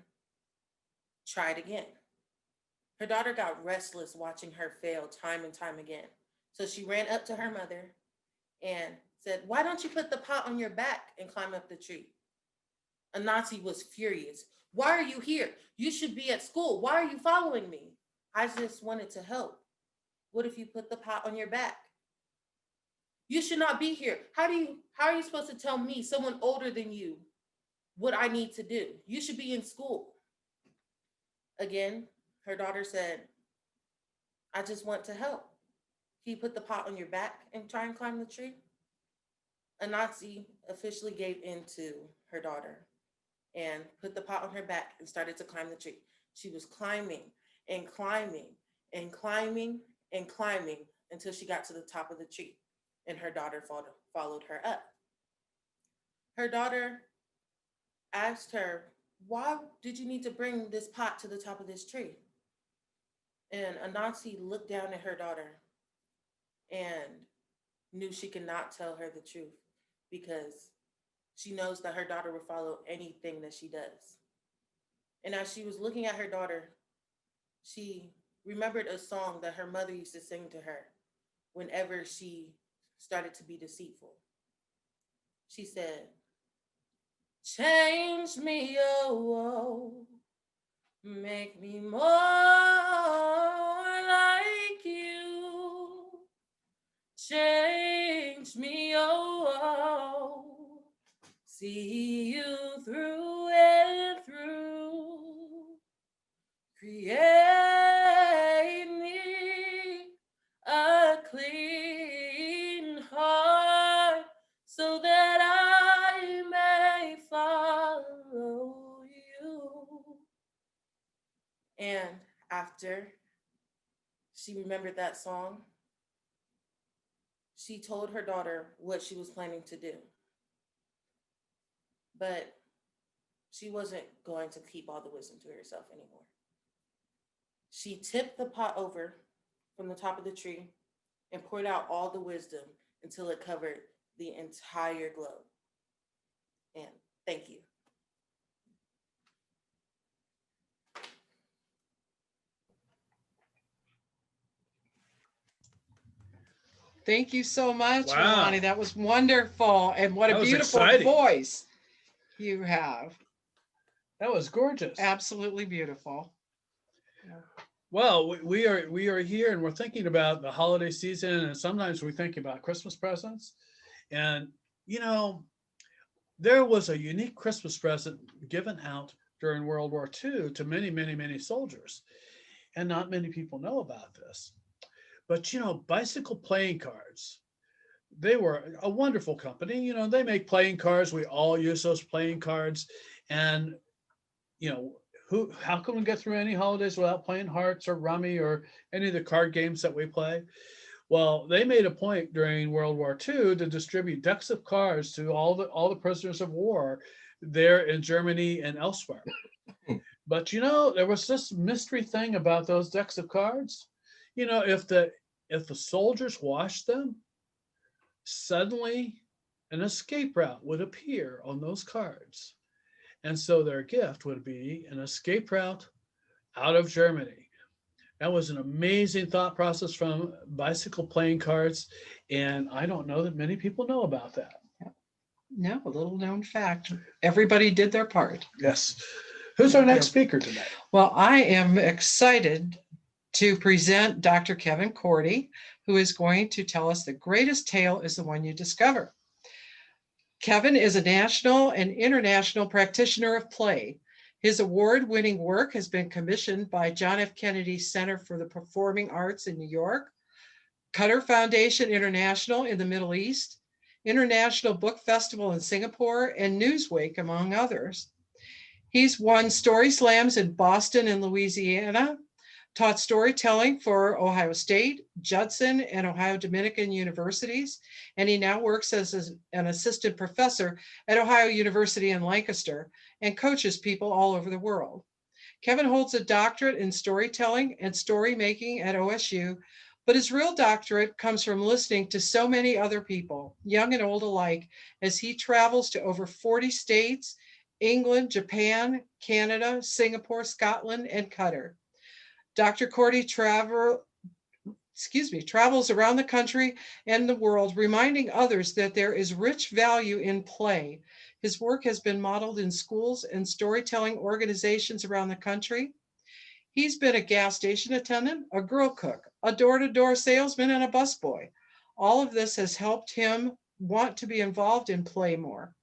tried again. Her daughter got restless watching her fail time and time again. So she ran up to her mother and said, why don't you put the pot on your back and climb up the tree? Anansi was furious. Why are you here? You should be at school. Why are you following me? I just wanted to help. What if you put the pot on your back? You should not be here. How are you supposed to tell me, someone older than you, what I need to do? You should be in school. Again, her daughter said, I just want to help. Can you put the pot on your back and try and climb the tree? Anansi officially gave in to her daughter and put the pot on her back and started to climb the tree. She was climbing and climbing and climbing and climbing until she got to the top of the tree, and her daughter followed her up. Her daughter asked her, why did you need to bring this pot to the top of this tree? And Anansi looked down at her daughter and knew she could not tell her the truth because she knows that her daughter will follow anything that she does. And as she was looking at her daughter, she remembered a song that her mother used to sing to her whenever she started to be deceitful. She said, change me, oh, make me more like you. Change me, oh, see you through and through. Create me a clean heart so that I may follow you. And after she remembered that song, she told her daughter what she was planning to do. But she wasn't going to keep all the wisdom to herself anymore. She tipped the pot over from the top of the tree and poured out all the wisdom until it covered the entire globe. And thank you. Thank you so much, Wow. Melahni. That was wonderful. And what That a was beautiful exciting. voice you have. That was gorgeous. Absolutely beautiful. Well, we are here and we're thinking about the holiday season, and sometimes we think about Christmas presents. And you know, there was a unique Christmas present given out during World War II to many, many, many soldiers, and not many people know about this. But you know, bicycle playing cards. They were a wonderful company. You know, they make playing cards. We all use those playing cards, and you know, how can we get through any holidays without playing hearts or rummy or any of the card games that we play? Well, they made a point during World War II to distribute decks of cards to all the prisoners of war there in Germany and elsewhere. But there was this mystery thing about those decks of cards. If the soldiers washed them, suddenly an escape route would appear on those cards. And so their gift would be an escape route out of Germany. That was an amazing thought process from bicycle playing cards. And I don't know that many people know about that. No, a little known fact. Everybody did their part. Yes. Who's our next speaker tonight? Well, I am excited to present Dr. Kevin Cordi, who is going to tell us the greatest tale is the one you discover. Kevin is a national and international practitioner of play. His award-winning work has been commissioned by John F. Kennedy Center for the Performing Arts in New York, Cutter Foundation International in the Middle East, International Book Festival in Singapore, and Newsweek, among others. He's won story slams in Boston and Louisiana, taught storytelling for Ohio State, Judson, and Ohio Dominican universities, and he now works as an assistant professor at Ohio University in Lancaster and coaches people all over the world. Kevin holds a doctorate in storytelling and story making at OSU, but his real doctorate comes from listening to so many other people, young and old alike, as he travels to over 40 states, England, Japan, Canada, Singapore, Scotland, and Qatar. Dr. Cordi travels around the country and the world, reminding others that there is rich value in play. His work has been modeled in schools and storytelling organizations around the country. He's been a gas station attendant, a grill cook, a door-to-door salesman, and a busboy. All of this has helped him want to be involved in play more.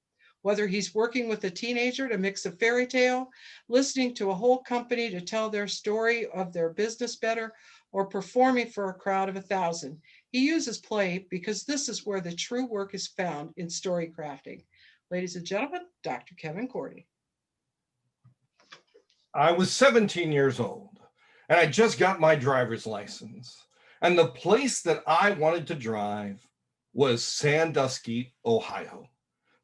Whether he's working with a teenager to mix a fairy tale, listening to a whole company to tell their story of their business better, or performing for a crowd of 1,000, he uses play because this is where the true work is found in story crafting. Ladies and gentlemen, Dr. Kevin Cordi. I was 17 years old and I just got my driver's license. And the place that I wanted to drive was Sandusky, Ohio,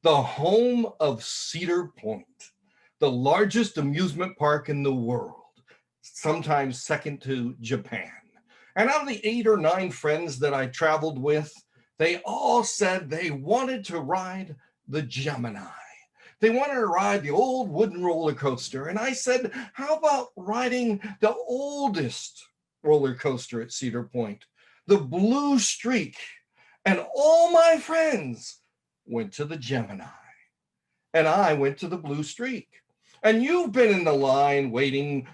the home of Cedar Point, the largest amusement park in the world, sometimes second to Japan. And out of the 8 or 9 friends that I traveled with, they all said they wanted to ride the Gemini. They wanted to ride the old wooden roller coaster. And I said, how about riding the oldest roller coaster at Cedar Point, the Blue Streak? And all my friends went to the Gemini. And I went to the Blue Streak. And you've been in the line waiting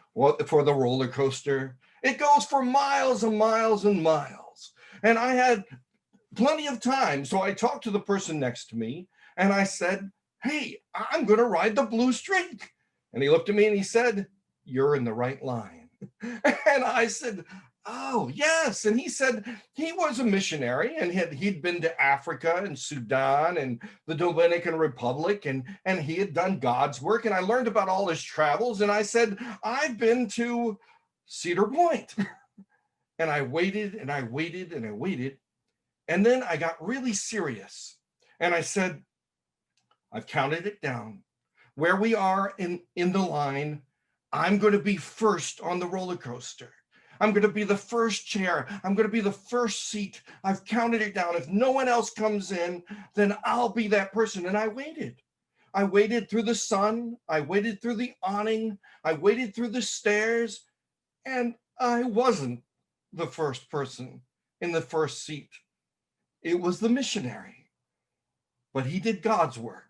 for the roller coaster. It goes for miles and miles and miles. And I had plenty of time. So I talked to the person next to me and I said, hey, I'm going to ride the Blue Streak. And he looked at me and he said, you're in the right line. And I said, oh, yes. And he said he was a missionary and he'd been to Africa and Sudan and the Dominican Republic, and he had done God's work. And I learned about all his travels. And I said, I've been to Cedar Point. And I waited and I waited and I waited. And then I got really serious. And I said, I've counted it down. Where we are in the line, I'm going to be first on the roller coaster. I'm going to be the first chair. I'm going to be the first seat. I've counted it down. If no one else comes in, then I'll be that person. And I waited. I waited through the sun. I waited through the awning. I waited through the stairs. And I wasn't the first person in the first seat. It was the missionary. But he did God's work.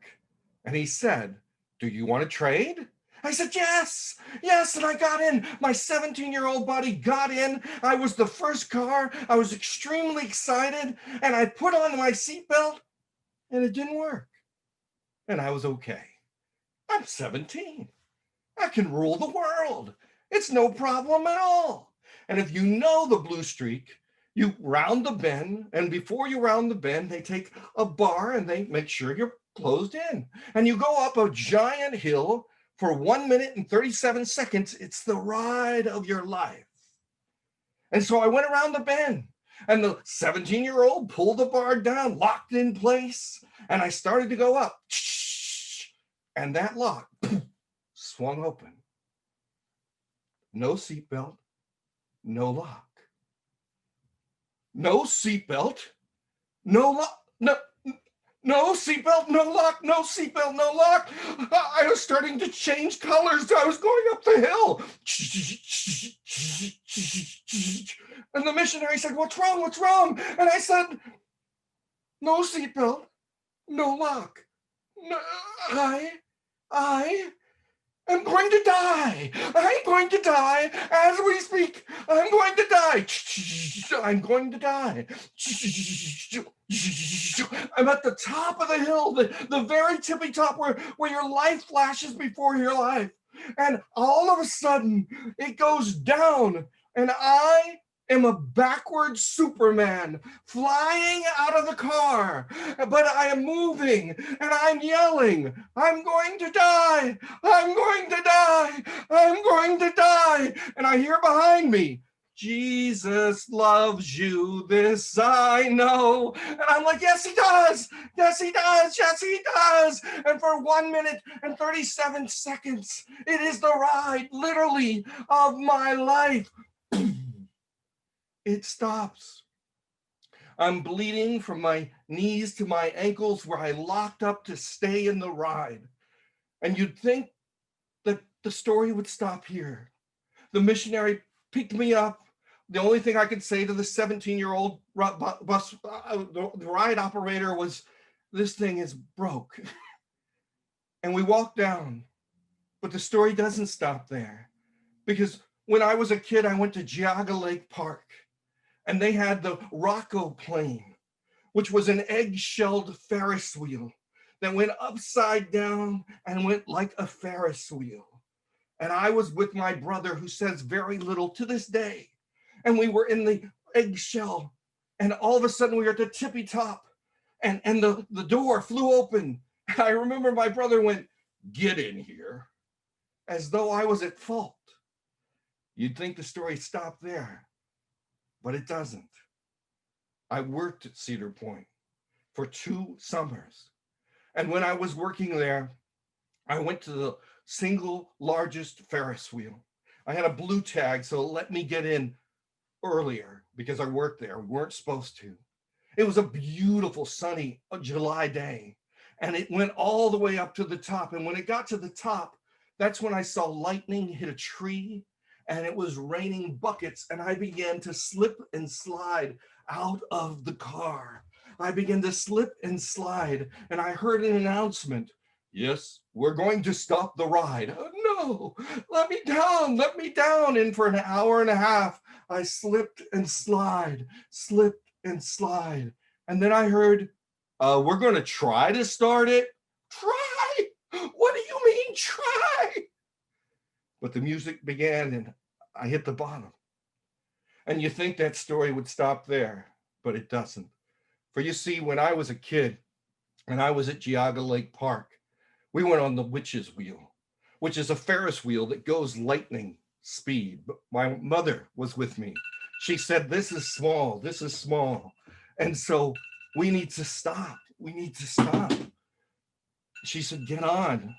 And he said, do you want to trade? I said, yes, yes. And I got in. My 17-year-old body got in. I was the first car. I was extremely excited. And I put on my seatbelt and it didn't work. And I was okay. I'm 17. I can rule the world. It's no problem at all. And if you know the Blue Streak, you round the bend, and before you round the bend, they take a bar and they make sure you're closed in. And you go up a giant hill for 1 minute and 37 seconds. It's the ride of your life. And so I went around the bend, and the 17-year-old pulled the bar down, locked in place, and I started to go up. And that lock swung open. no seatbelt, no lock. No seatbelt, no lock, no seatbelt, no lock, no seatbelt, no lock. I was starting to change colors. I was going up the hill. And the missionary said, "What's wrong? What's wrong?" And I said, "No seatbelt, no lock. No, I am going to die. I'm going to die as we speak. I'm going to die. I'm going to die." I'm at the top of the hill, the very tippy top where your life flashes before your life. And all of a sudden, it goes down, and I am a backward Superman flying out of the car, but I am moving and I'm yelling, "I'm going to die, I'm going to die, I'm going to die." And I hear behind me, "Jesus loves you, this I know." And I'm like, "Yes, he does. Yes, he does. Yes, he does." And for 1 minute and 37 seconds, it is the ride, literally, of my life. It stops. I'm bleeding from my knees to my ankles where I locked up to stay in the ride. And you'd think that the story would stop here. The missionary picked me up. The only thing I could say to the 17-year-old bus the ride operator was, "This thing is broke." And we walked down. But the story doesn't stop there. Because when I was a kid, I went to Geauga Lake Park. And they had the Rocco plane, which was an egg-shelled Ferris wheel that went upside down and went like a Ferris wheel. And I was with my brother, who says very little to this day. And we were in the eggshell. And all of a sudden we were at the tippy top. And the door flew open. And I remember my brother went, "Get in here," as though I was at fault. You'd think the story stopped there, but it doesn't. I worked at Cedar Point for 2 summers. And when I was working there, I went to the single largest Ferris wheel. I had a blue tag, so it let me get in earlier because I worked there. We weren't supposed to. It was a beautiful sunny July day, and it went all the way up to the top. And when it got to the top, that's when I saw lightning hit a tree, and it was raining buckets, and I began to slip and slide out of the car. I began to slip and slide, and I heard an announcement. "Yes, we're going to stop the ride." "Oh, no, let me down, let me down." And for an hour and a half, I slipped and slide, slipped and slide. And then I heard, "We're going to try to start it." "Try? What do you mean, try?" But the music began, and I hit the bottom. And you think that story would stop there, but it doesn't. For you see, when I was a kid and I was at Geauga Lake Park, we went on the witch's wheel, which is a Ferris wheel that goes lightning speed. But my mother was with me. She said, "This is small, this is small. And so we need to stop. We need to stop." She said, "Get on."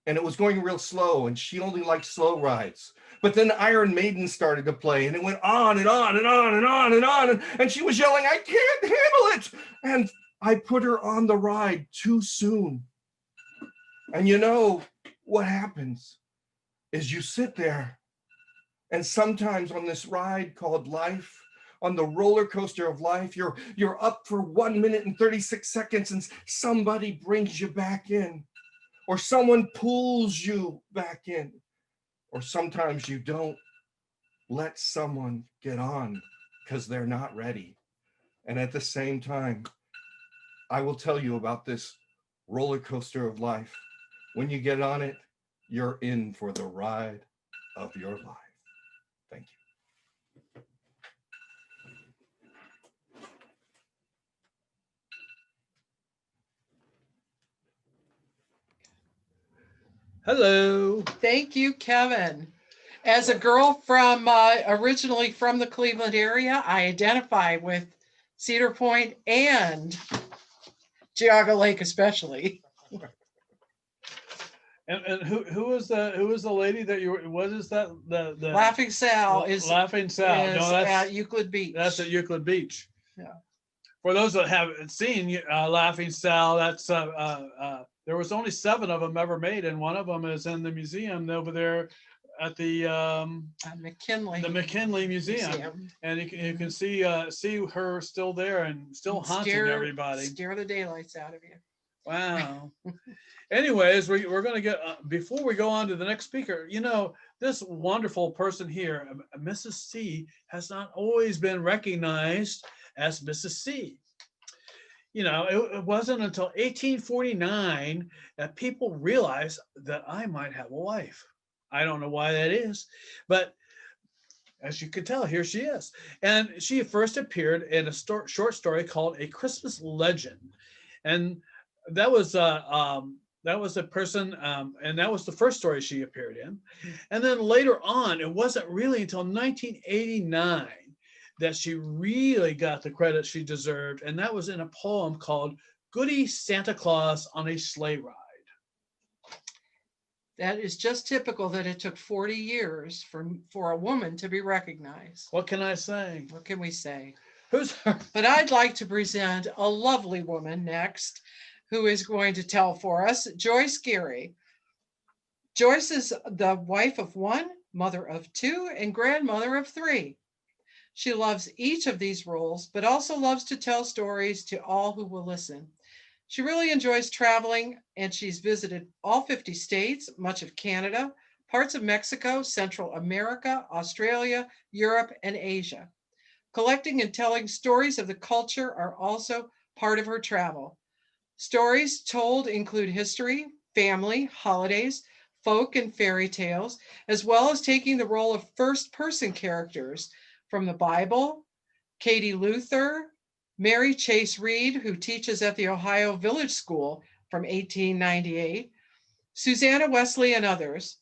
And it was going real slow, and she only liked slow rides. But then Iron Maiden started to play, and it went on and on and on and on and on. And she was yelling, "I can't handle it." And I put her on the ride too soon. And you know what happens is you sit there, and sometimes on this ride called life, on the roller coaster of life, you're up for 1 minute and 36 seconds, and somebody brings you back in. Or someone pulls you back in. Or sometimes you don't let someone get on because they're not ready. And at the same time, I will tell you about this roller coaster of life. When you get on it, you're in for the ride of your life. Thank you. Hello. Thank you, Kevin. As a girl from originally from the Cleveland area, I identify with Cedar Point and Geauga Lake especially. And who was the lady that you were, what is that? The Laughing Sal is Laughing Sal. No, at Euclid Beach. that's at Euclid Beach. Yeah. For those that haven't seen Laughing Sal, that's there was only 7 of them ever made, and one of them is in the museum over there at the McKinley Museum. And you can see her still there and still haunting everybody. Scare the daylights out of you. Wow. Anyways, we're going to get, before we go on to the next speaker, this wonderful person here, Mrs. C, has not always been recognized as Mrs. C. It wasn't until 1849 that people realized that I might have a wife. I don't know why that is, but as you can tell, here she is. And she first appeared in a short story called A Christmas Legend. And that was a person, and that was the first story she appeared in. And then later on, it wasn't really until 1989 that she really got the credit she deserved. And that was in a poem called Goody Santa Claus on a Sleigh Ride. That is just typical that it took 40 years for a woman to be recognized. What can I say? What can we say? Who's her? But I'd like to present a lovely woman next who is going to tell for us, Joyce Geary. Joyce is the wife of 1, mother of 2, and grandmother of 3. She loves each of these roles, but also loves to tell stories to all who will listen. She really enjoys traveling, and she's visited all 50 states, much of Canada, parts of Mexico, Central America, Australia, Europe, and Asia. Collecting and telling stories of the culture are also part of her travel. Stories told include history, family, holidays, folk, and fairy tales, as well as taking the role of first-person characters from the Bible, Katie Luther, Mary Chase Reed, who teaches at the Ohio Village School from 1898, Susanna Wesley, and others.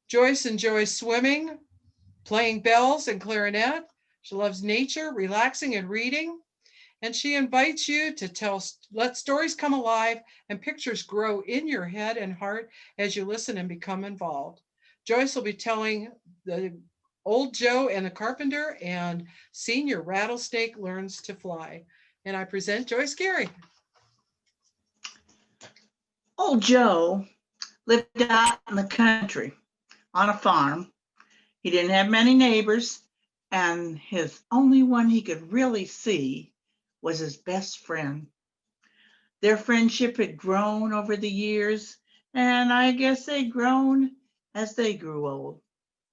Joyce enjoys swimming, playing bells and clarinet. She loves nature, relaxing, and reading. And she invites you to let stories come alive and pictures grow in your head and heart as you listen and become involved. Joyce will be telling the Old Joe and the Carpenter and Senior Rattlesnake Learns to Fly. And I present Joyce Geary. Old Joe lived out in the country on a farm. He didn't have many neighbors, and his only one he could really see was his best friend. Their friendship had grown over the years, and I guess they'd grown as they grew old.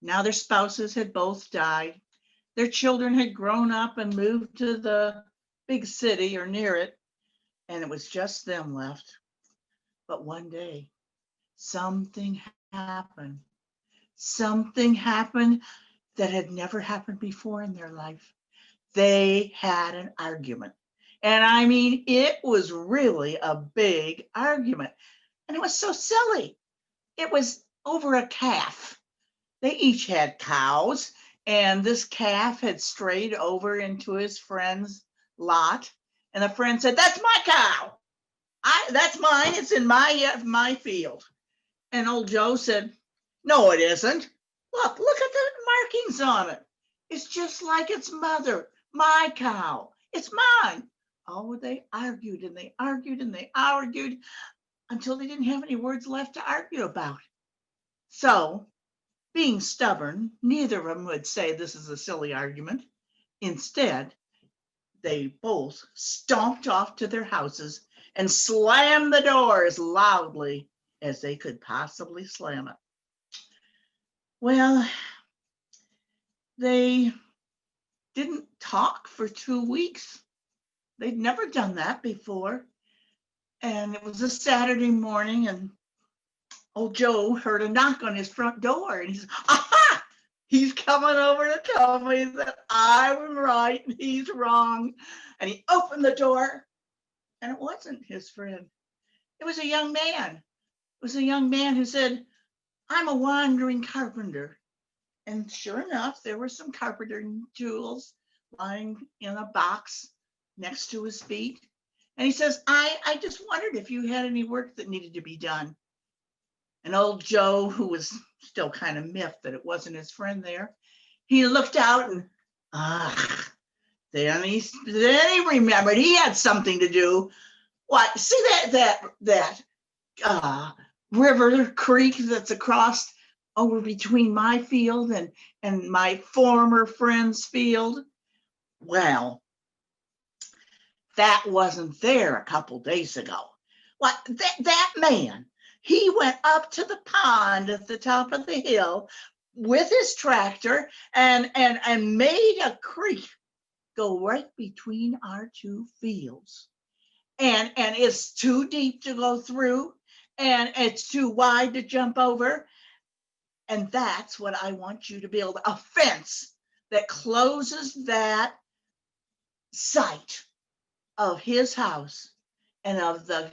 Now their spouses had both died. Their children had grown up and moved to the big city or near it, and it was just them left. But one day, something happened. Something happened that had never happened before in their life. They had an argument. And I mean, it was really a big argument. And it was so silly. It was over a calf. They each had cows, and this calf had strayed over into his friend's lot. And the friend said, "That's my cow. That's mine. It's in my field." And old Joe said, "No, it isn't. Look at the markings on it. It's just like its mother, my cow. It's mine." Oh, they argued and they argued and they argued until they didn't have any words left to argue about. So, being stubborn, neither of them would say this is a silly argument. Instead, they both stomped off to their houses and slammed the door as loudly as they could possibly slam it. Well, they didn't talk for 2 weeks. They'd never done that before. And it was a Saturday morning, and old Joe heard a knock on his front door, and he said, "Aha! He's coming over to tell me that I'm right and he's wrong." And he opened the door, and it wasn't his friend. It was a young man. It was a young man who said, "I'm a wandering carpenter." And sure enough, there were some carpentering tools lying in a box next to his feet. And he says, I just wondered if you had any work that needed to be done." And old Joe, who was still kind of miffed that it wasn't his friend there, he looked out and, then he remembered he had something to do. What? See that river creek that's across over between my field and my former friend's field? Well, that wasn't there a couple days ago. What? That man, he went up to the pond at the top of the hill with his tractor and made a creek go right between our two fields. And it's too deep to go through, and it's too wide to jump over. And that's what I want you to build, a fence that closes that sight of his house and of the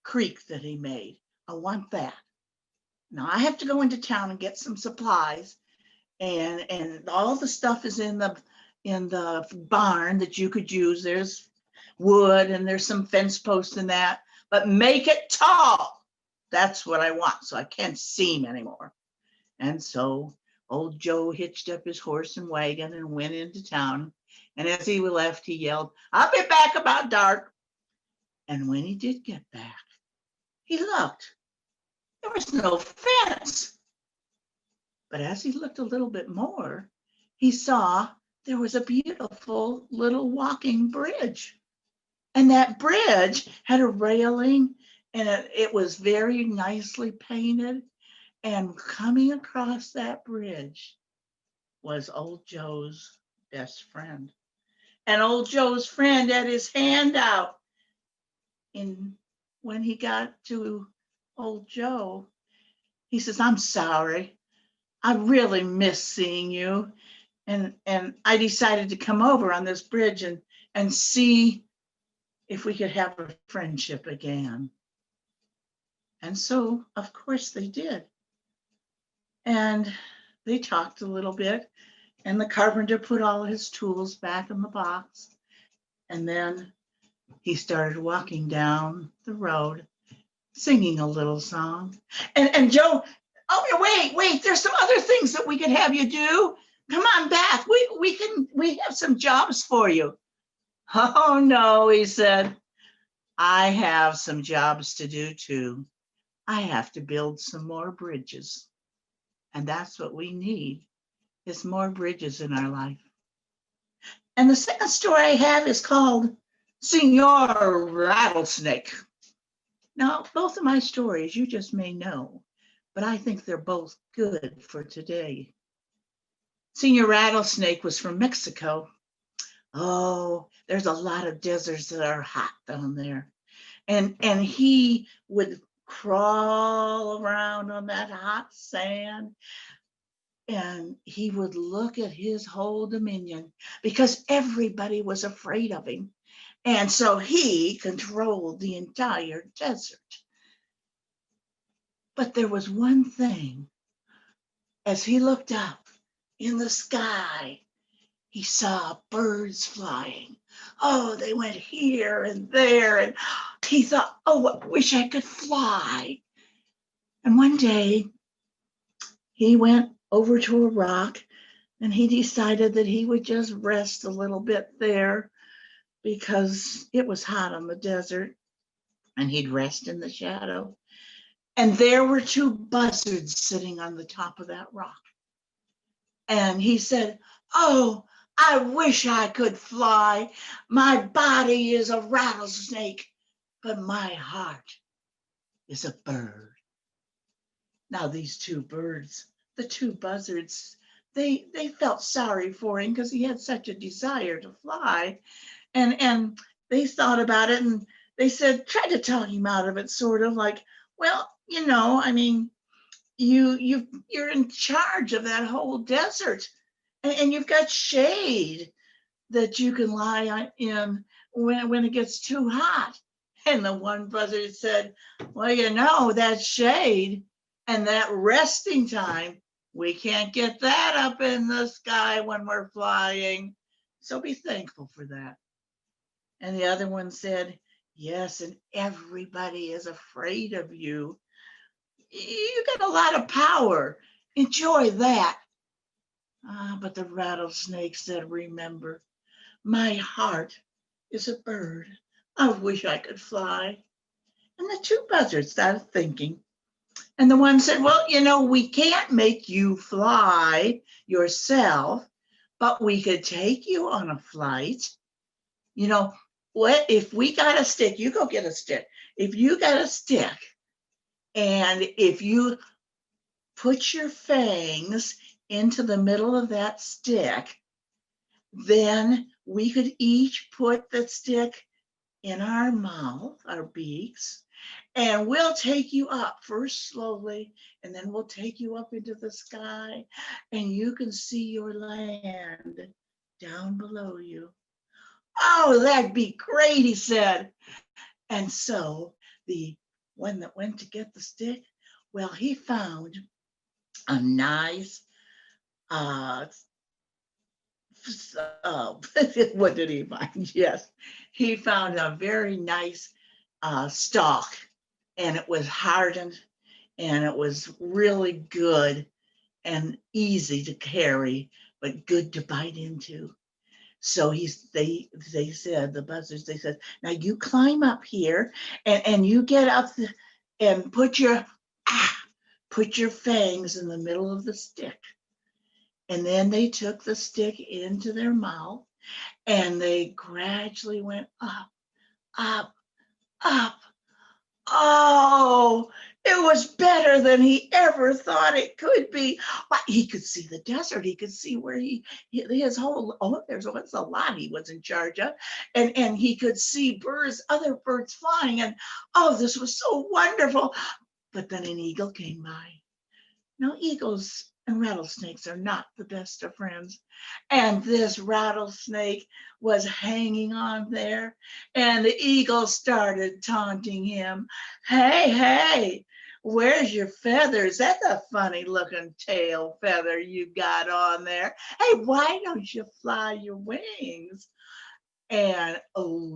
creek that he made. I want that. Now I have to go into town and get some supplies, and all the stuff is in the barn that you could use. There's wood and there's some fence posts and that, but make it tall. That's what I want, so I can't see him anymore. And so old Joe hitched up his horse and wagon and went into town. And as he left, he yelled, "I'll be back about dark." And when he did get back, he looked. There was no fence. But as he looked a little bit more, he saw there was a beautiful little walking bridge. And that bridge had a railing, and it was very nicely painted. And coming across that bridge was old Joe's best friend. And old Joe's friend had his hand out. And when he got to old Joe, he says, "I'm sorry. I really miss seeing you. And I decided to come over on this bridge and see if we could have a friendship again." And so, of course, they did. And they talked a little bit, and the carpenter put all his tools back in the box. And then he started walking down the road, singing a little song. And Joe, "Oh, wait, there's some other things that we could have you do. Come on back. We have some jobs for you." "Oh no," he said. "I have some jobs to do too. I have to build some more bridges. And that's what we need, is more bridges in our life." And the second story I have is called Senor Rattlesnake. Now, both of my stories you just may know, but I think they're both good for today. Senor Rattlesnake was from Mexico. Oh, there's a lot of deserts that are hot down there. And he would crawl around on that hot sand, and he would look at his whole dominion because everybody was afraid of him. And so he controlled the entire desert. But there was one thing. As he looked up in the sky, he saw birds flying. Oh, they went here and there. And he thought, "Oh, I wish I could fly." And one day he went over to a rock, and he decided that he would just rest a little bit there because it was hot on the desert, and he'd rest in the shadow. And there were two buzzards sitting on the top of that rock. And he said, "Oh, I wish I could fly. My body is a rattlesnake, but my heart is a bird." Now these two birds, the two buzzards, they felt sorry for him because he had such a desire to fly. And they thought about it, and they said, try to talk him out of it, sort of like, "Well, I mean, you're in charge of that whole desert, and you've got shade that you can lie in when it gets too hot." And the one buzzard said, "Well, that shade and that resting time, we can't get that up in the sky when we're flying. So be thankful for that." And the other one said, "Yes, and everybody is afraid of you. You got a lot of power. Enjoy that. But the rattlesnake said, remember, my heart is a bird. I wish I could fly. And the two buzzards started thinking. And the one said, well, we can't make you fly yourself, but we could take you on a flight. What if we got a stick? You go get a stick. If you got a stick, and if you put your fangs into the middle of that stick, then we could each put the stick in our mouth, our beaks, and we'll take you up first slowly, and then we'll take you up into the sky, and you can see your land down below you. Oh, that'd be great, he said. And so the one that went to get the stick, well, he found a nice, what did he find? Yes, he found a very nice stalk, and it was hardened, and it was really good and easy to carry, but good to bite into. So they said, the buzzards, they said, now you climb up here and you get up and put your fangs in the middle of the stick. And then they took the stick into their mouth and they gradually went up, up, up. Oh, it was better than he ever thought it could be. But he could see the desert. He could see where his whole, there's a lot he was in charge of. And he could see other birds flying. And this was so wonderful. But then an eagle came by. Now, eagles and rattlesnakes are not the best of friends. And this rattlesnake was hanging on there, and the eagle started taunting him. Hey, where's your feathers? That's a funny looking tail feather you got on there. Hey, why don't you fly your wings? And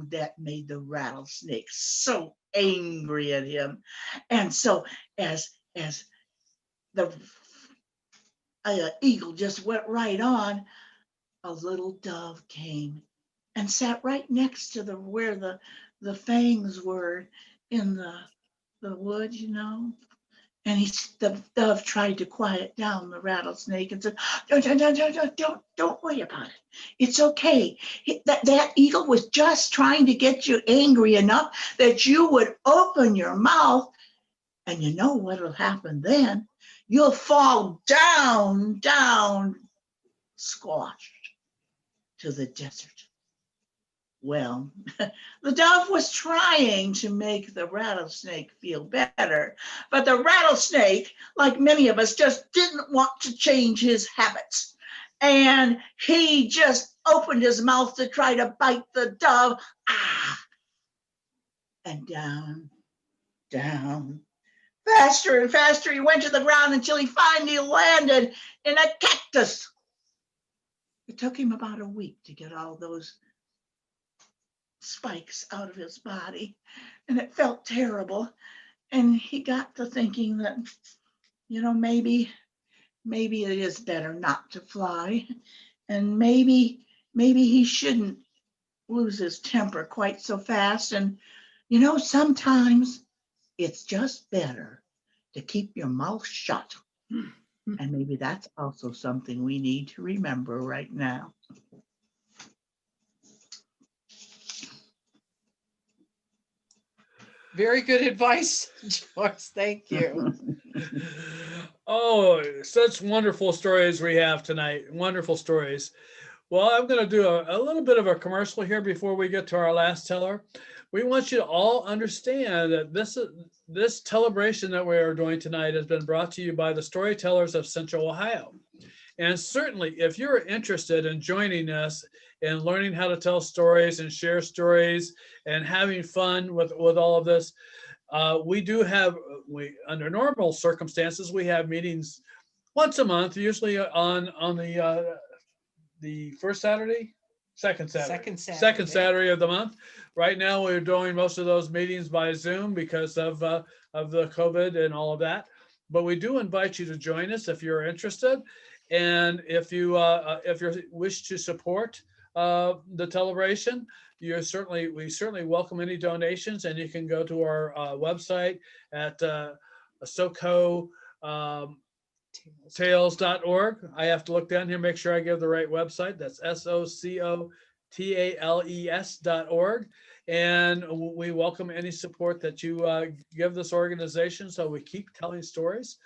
that made the rattlesnake so angry at him. And so as the eagle just went right on, a little dove came and sat right next to where the fangs were in the wood, And the dove tried to quiet down the rattlesnake and said, don't worry about it. It's okay. That eagle was just trying to get you angry enough that you would open your mouth, and you know what'll happen then. You'll fall down, squashed to the desert. Well, the dove was trying to make the rattlesnake feel better, but the rattlesnake, like many of us, just didn't want to change his habits. And he just opened his mouth to try to bite the dove. And down. Faster and faster he went to the ground until he finally landed in a cactus. It took him about a week to get all those spikes out of his body, and it felt terrible. And he got to thinking that, maybe it is better not to fly, and maybe he shouldn't lose his temper quite so fast. And sometimes it's just better to keep your mouth shut. And maybe that's also something we need to remember right now. Very good advice, Joyce. Thank you. Oh, such wonderful stories we have tonight. Wonderful stories. Well, I'm going to do a little bit of a commercial here before we get to our last teller. We want you to all understand that this Tellabration that we are doing tonight has been brought to you by the Storytellers of Central Ohio. And certainly, if you're interested in joining us and learning how to tell stories and share stories and having fun with all of this, under normal circumstances, we have meetings once a month, usually on the first Saturday, second Saturday of the month. Right now, we're doing most of those meetings by Zoom because of the COVID and all of that. but we do invite you to join us if you're interested. And if you wish to support the Tellabration, we certainly welcome any donations, and you can go to our website at SoCo tales.org. I have to look down here, make sure I give the right website. That's SOCOTALES.org. And we welcome any support that you give this organization so we keep telling stories,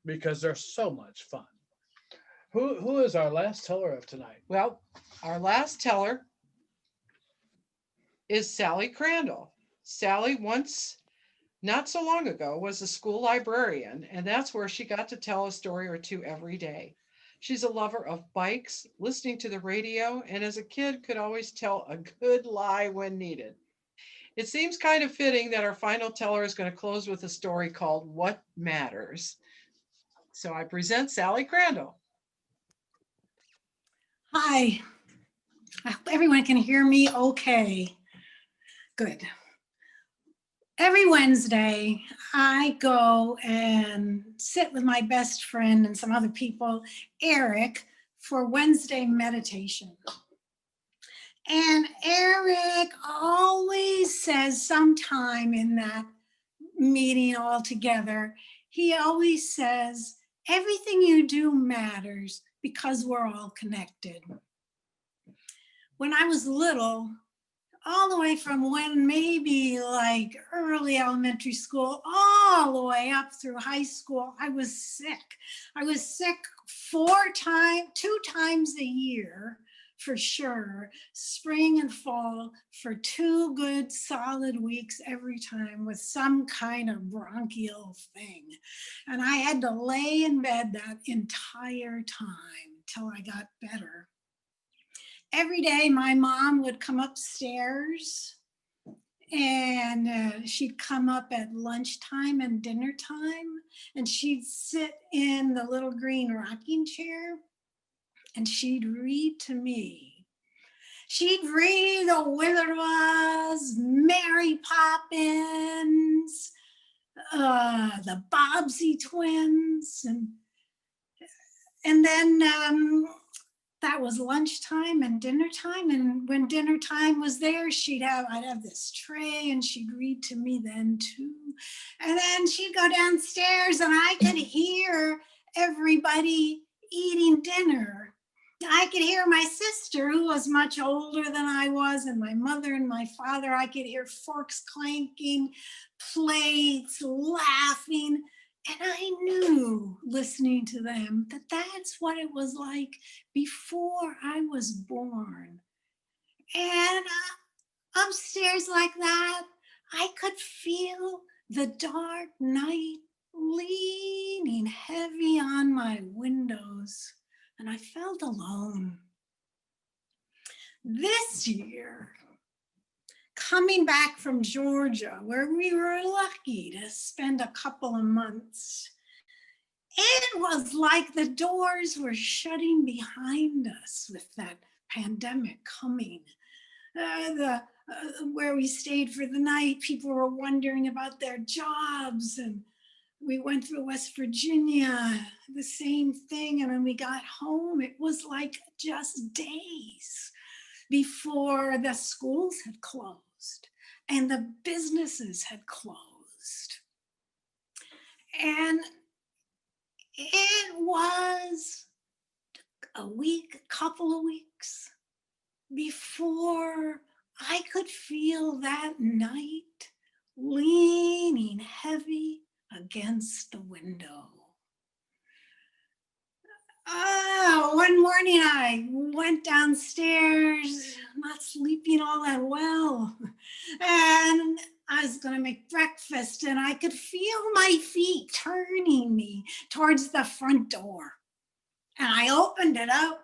because they're so much fun. Who is our last teller of tonight? Well, our last teller is Sally Crandall. Sally once, not so long ago, was a school librarian, and that's where she got to tell a story or two every day. She's a lover of bikes, listening to the radio, and as a kid could always tell a good lie when needed. It seems kind of fitting that our final teller is going to close with a story called What Matters. So I present Sally Crandall. Hi, I hope everyone can hear me okay. Good. Every Wednesday, I go and sit with my best friend and some other people, Eric, for Wednesday meditation. And Eric always says sometime in that meeting all together, he always says, everything you do matters because we're all connected. When I was little, all the way from when maybe like early elementary school, all the way up through high school, I was sick. I was sick 2 times a year for sure, spring and fall, for 2 good solid weeks every time with some kind of bronchial thing. And I had to lay in bed that entire time till I got better. Every day my mom would come upstairs, and she'd come up at lunchtime and dinner time, and she'd sit in the little green rocking chair and she'd read to me. She'd read The Wizard of Oz, Mary Poppins, the Bobbsey twins, and then that was lunchtime and dinner time. And when dinner time was there, I'd have this tray and she'd read to me then too. And then she'd go downstairs and I could hear everybody eating dinner. I could hear my sister, who was much older than I was, and my mother and my father. I could hear forks clanking, plates, laughing. And I knew, listening to them, that that's what it was like before I was born. And upstairs like that, I could feel the dark night leaning heavy on my windows, and I felt alone. This year, coming back from Georgia, where we were lucky to spend a couple of months, it was like the doors were shutting behind us with that pandemic coming. Where we stayed for the night, people were wondering about their jobs, and we went through West Virginia, the same thing. And when we got home, it was like just days before the schools had closed and the businesses had closed. And it was a couple of weeks before I could feel that night leaning heavy against the window. One morning I went downstairs, not sleeping all that well, and I was going to make breakfast, and I could feel my feet turning me towards the front door. And I opened it up,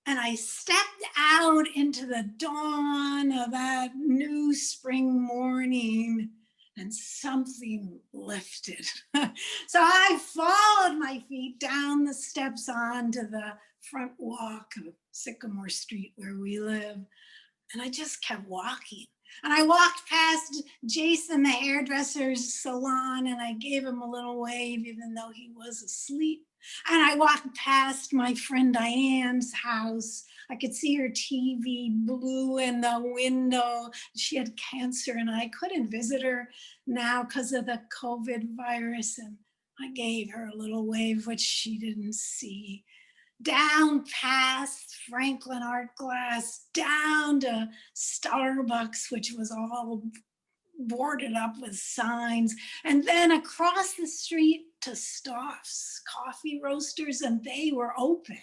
and I stepped out into the dawn of that new spring morning, and something lifted. So I followed my feet down the steps onto the front walk of Sycamore Street where we live. And I just kept walking. And I walked past Jason, the hairdresser's salon, and I gave him a little wave, even though he was asleep. And I walked past my friend Diane's house. I could see her TV blue in the window. She had cancer, and I couldn't visit her now because of the COVID virus. And I gave her a little wave, which she didn't see. Down past Franklin Art Glass, down to Starbucks, which was all boarded up with signs, and then across the street to Stoff's Coffee Roasters, and they were open.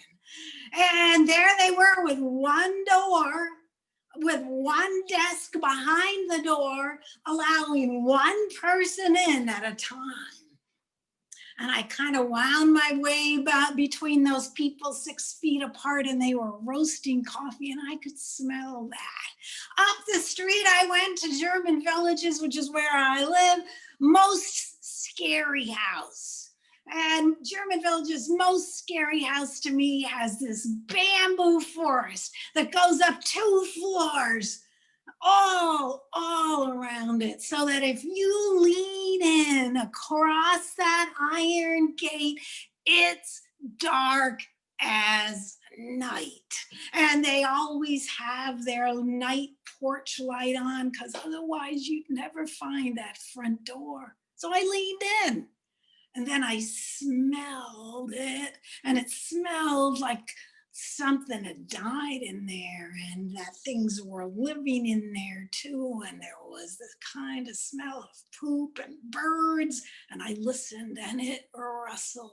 And there they were with one door, with one desk behind the door, allowing one person in at a time. And I kind of wound my way about between those people 6 feet apart, and they were roasting coffee, and I could smell that. Up the street, I went to German Villages, which is where I live, most scary house. And German Village's most scary house to me has this bamboo forest that goes up 2 floors. All around it, so that if you lean in across that iron gate, it's dark as night. And they always have their night porch light on, because otherwise you'd never find that front door. So I leaned in, and then I smelled it, and it smelled like something had died in there, and that things were living in there too. And there was this kind of smell of poop and birds, and I listened, and it rustled.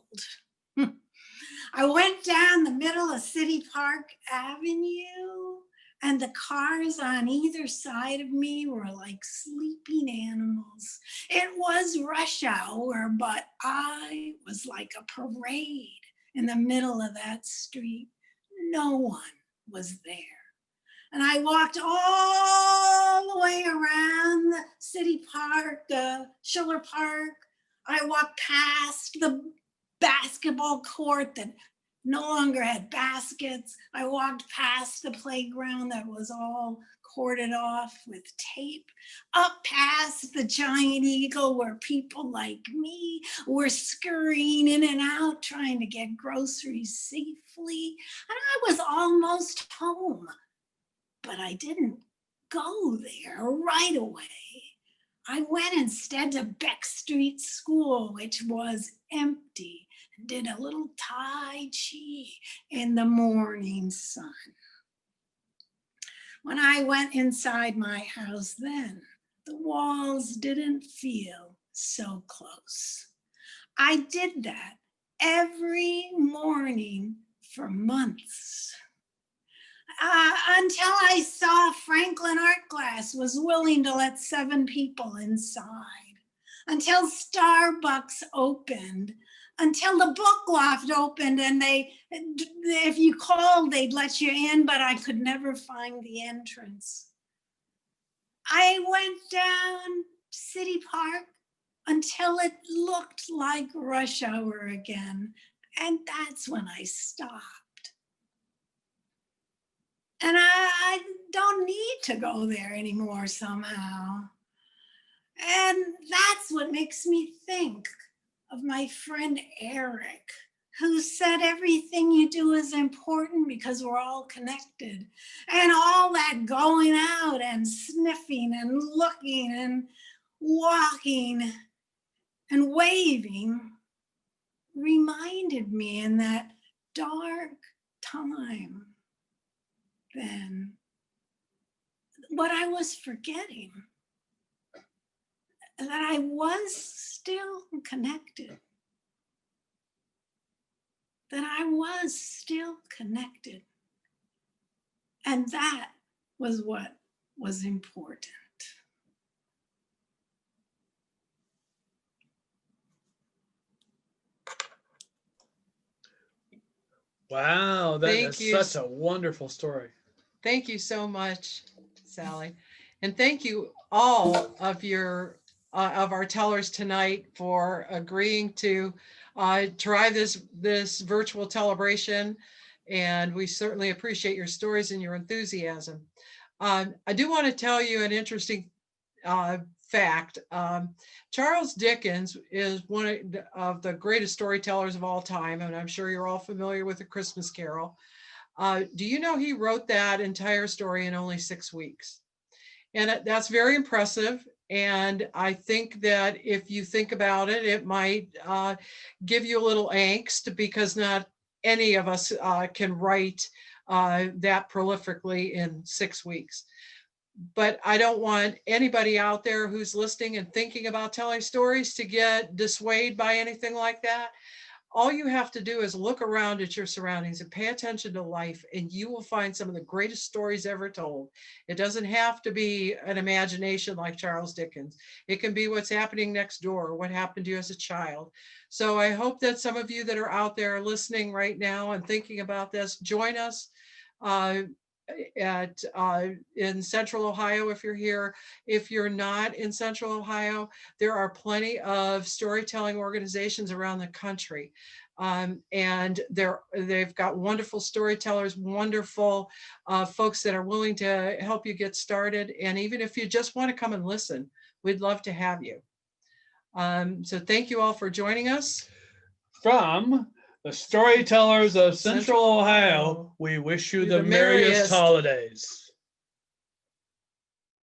I went down the middle of City Park Avenue, and the cars on either side of me were like sleeping animals. It was rush hour, but I was like a parade in the middle of that street. No one was there. And I walked all the way around the City Park, Schiller Park. I walked past the basketball court that no longer had baskets. I walked past the playground that was all corded off with tape, up past the Giant Eagle where people like me were scurrying in and out trying to get groceries safely. And I was almost home, but I didn't go there right away. I went instead to Beck Street School, which was empty, and did a little Tai Chi in the morning sun. When I went inside my house then, the walls didn't feel so close. I did that every morning for months. Until I saw Franklin Art Glass was willing to let 7 people inside, until Starbucks opened, until the book loft opened, and if you called, they'd let you in, but I could never find the entrance. I went down City Park until it looked like rush hour again, and that's when I stopped. And I don't need to go there anymore somehow. And that's what makes me think of my friend Eric, who said everything you do is important because we're all connected. And all that going out and sniffing and looking and walking and waving reminded me in that dark time then what I was forgetting, that I was still connected, that I was still connected. And that was what was important. Wow, that Thank is you. such a wonderful story. Thank you so much, Sally. And thank you all of our tellers tonight for agreeing to try this virtual Tellabration. And we certainly appreciate your stories and your enthusiasm. I do want to tell you an interesting fact. Charles Dickens is one of the greatest storytellers of all time, and I'm sure you're all familiar with A Christmas Carol. Do you know he wrote that entire story in only 6 weeks? And that's very impressive. And I think that if you think about it, it might give you a little angst, because not any of us can write that prolifically in 6 weeks. But I don't want anybody out there who's listening and thinking about telling stories to get dissuaded by anything like that. All you have to do is look around at your surroundings and pay attention to life, and you will find some of the greatest stories ever told. It doesn't have to be an imagination like Charles Dickens. It can be what's happening next door, what happened to you as a child. So I hope that some of you that are out there listening right now and thinking about this, join us in Central Ohio if you're here. If you're not in Central Ohio, there are plenty of storytelling organizations around the country. And they've got wonderful storytellers, wonderful folks that are willing to help you get started. And even if you just want to come and listen, we'd love to have you. So thank you all for joining us. From the Storytellers of Central Ohio, we wish you the merriest holidays.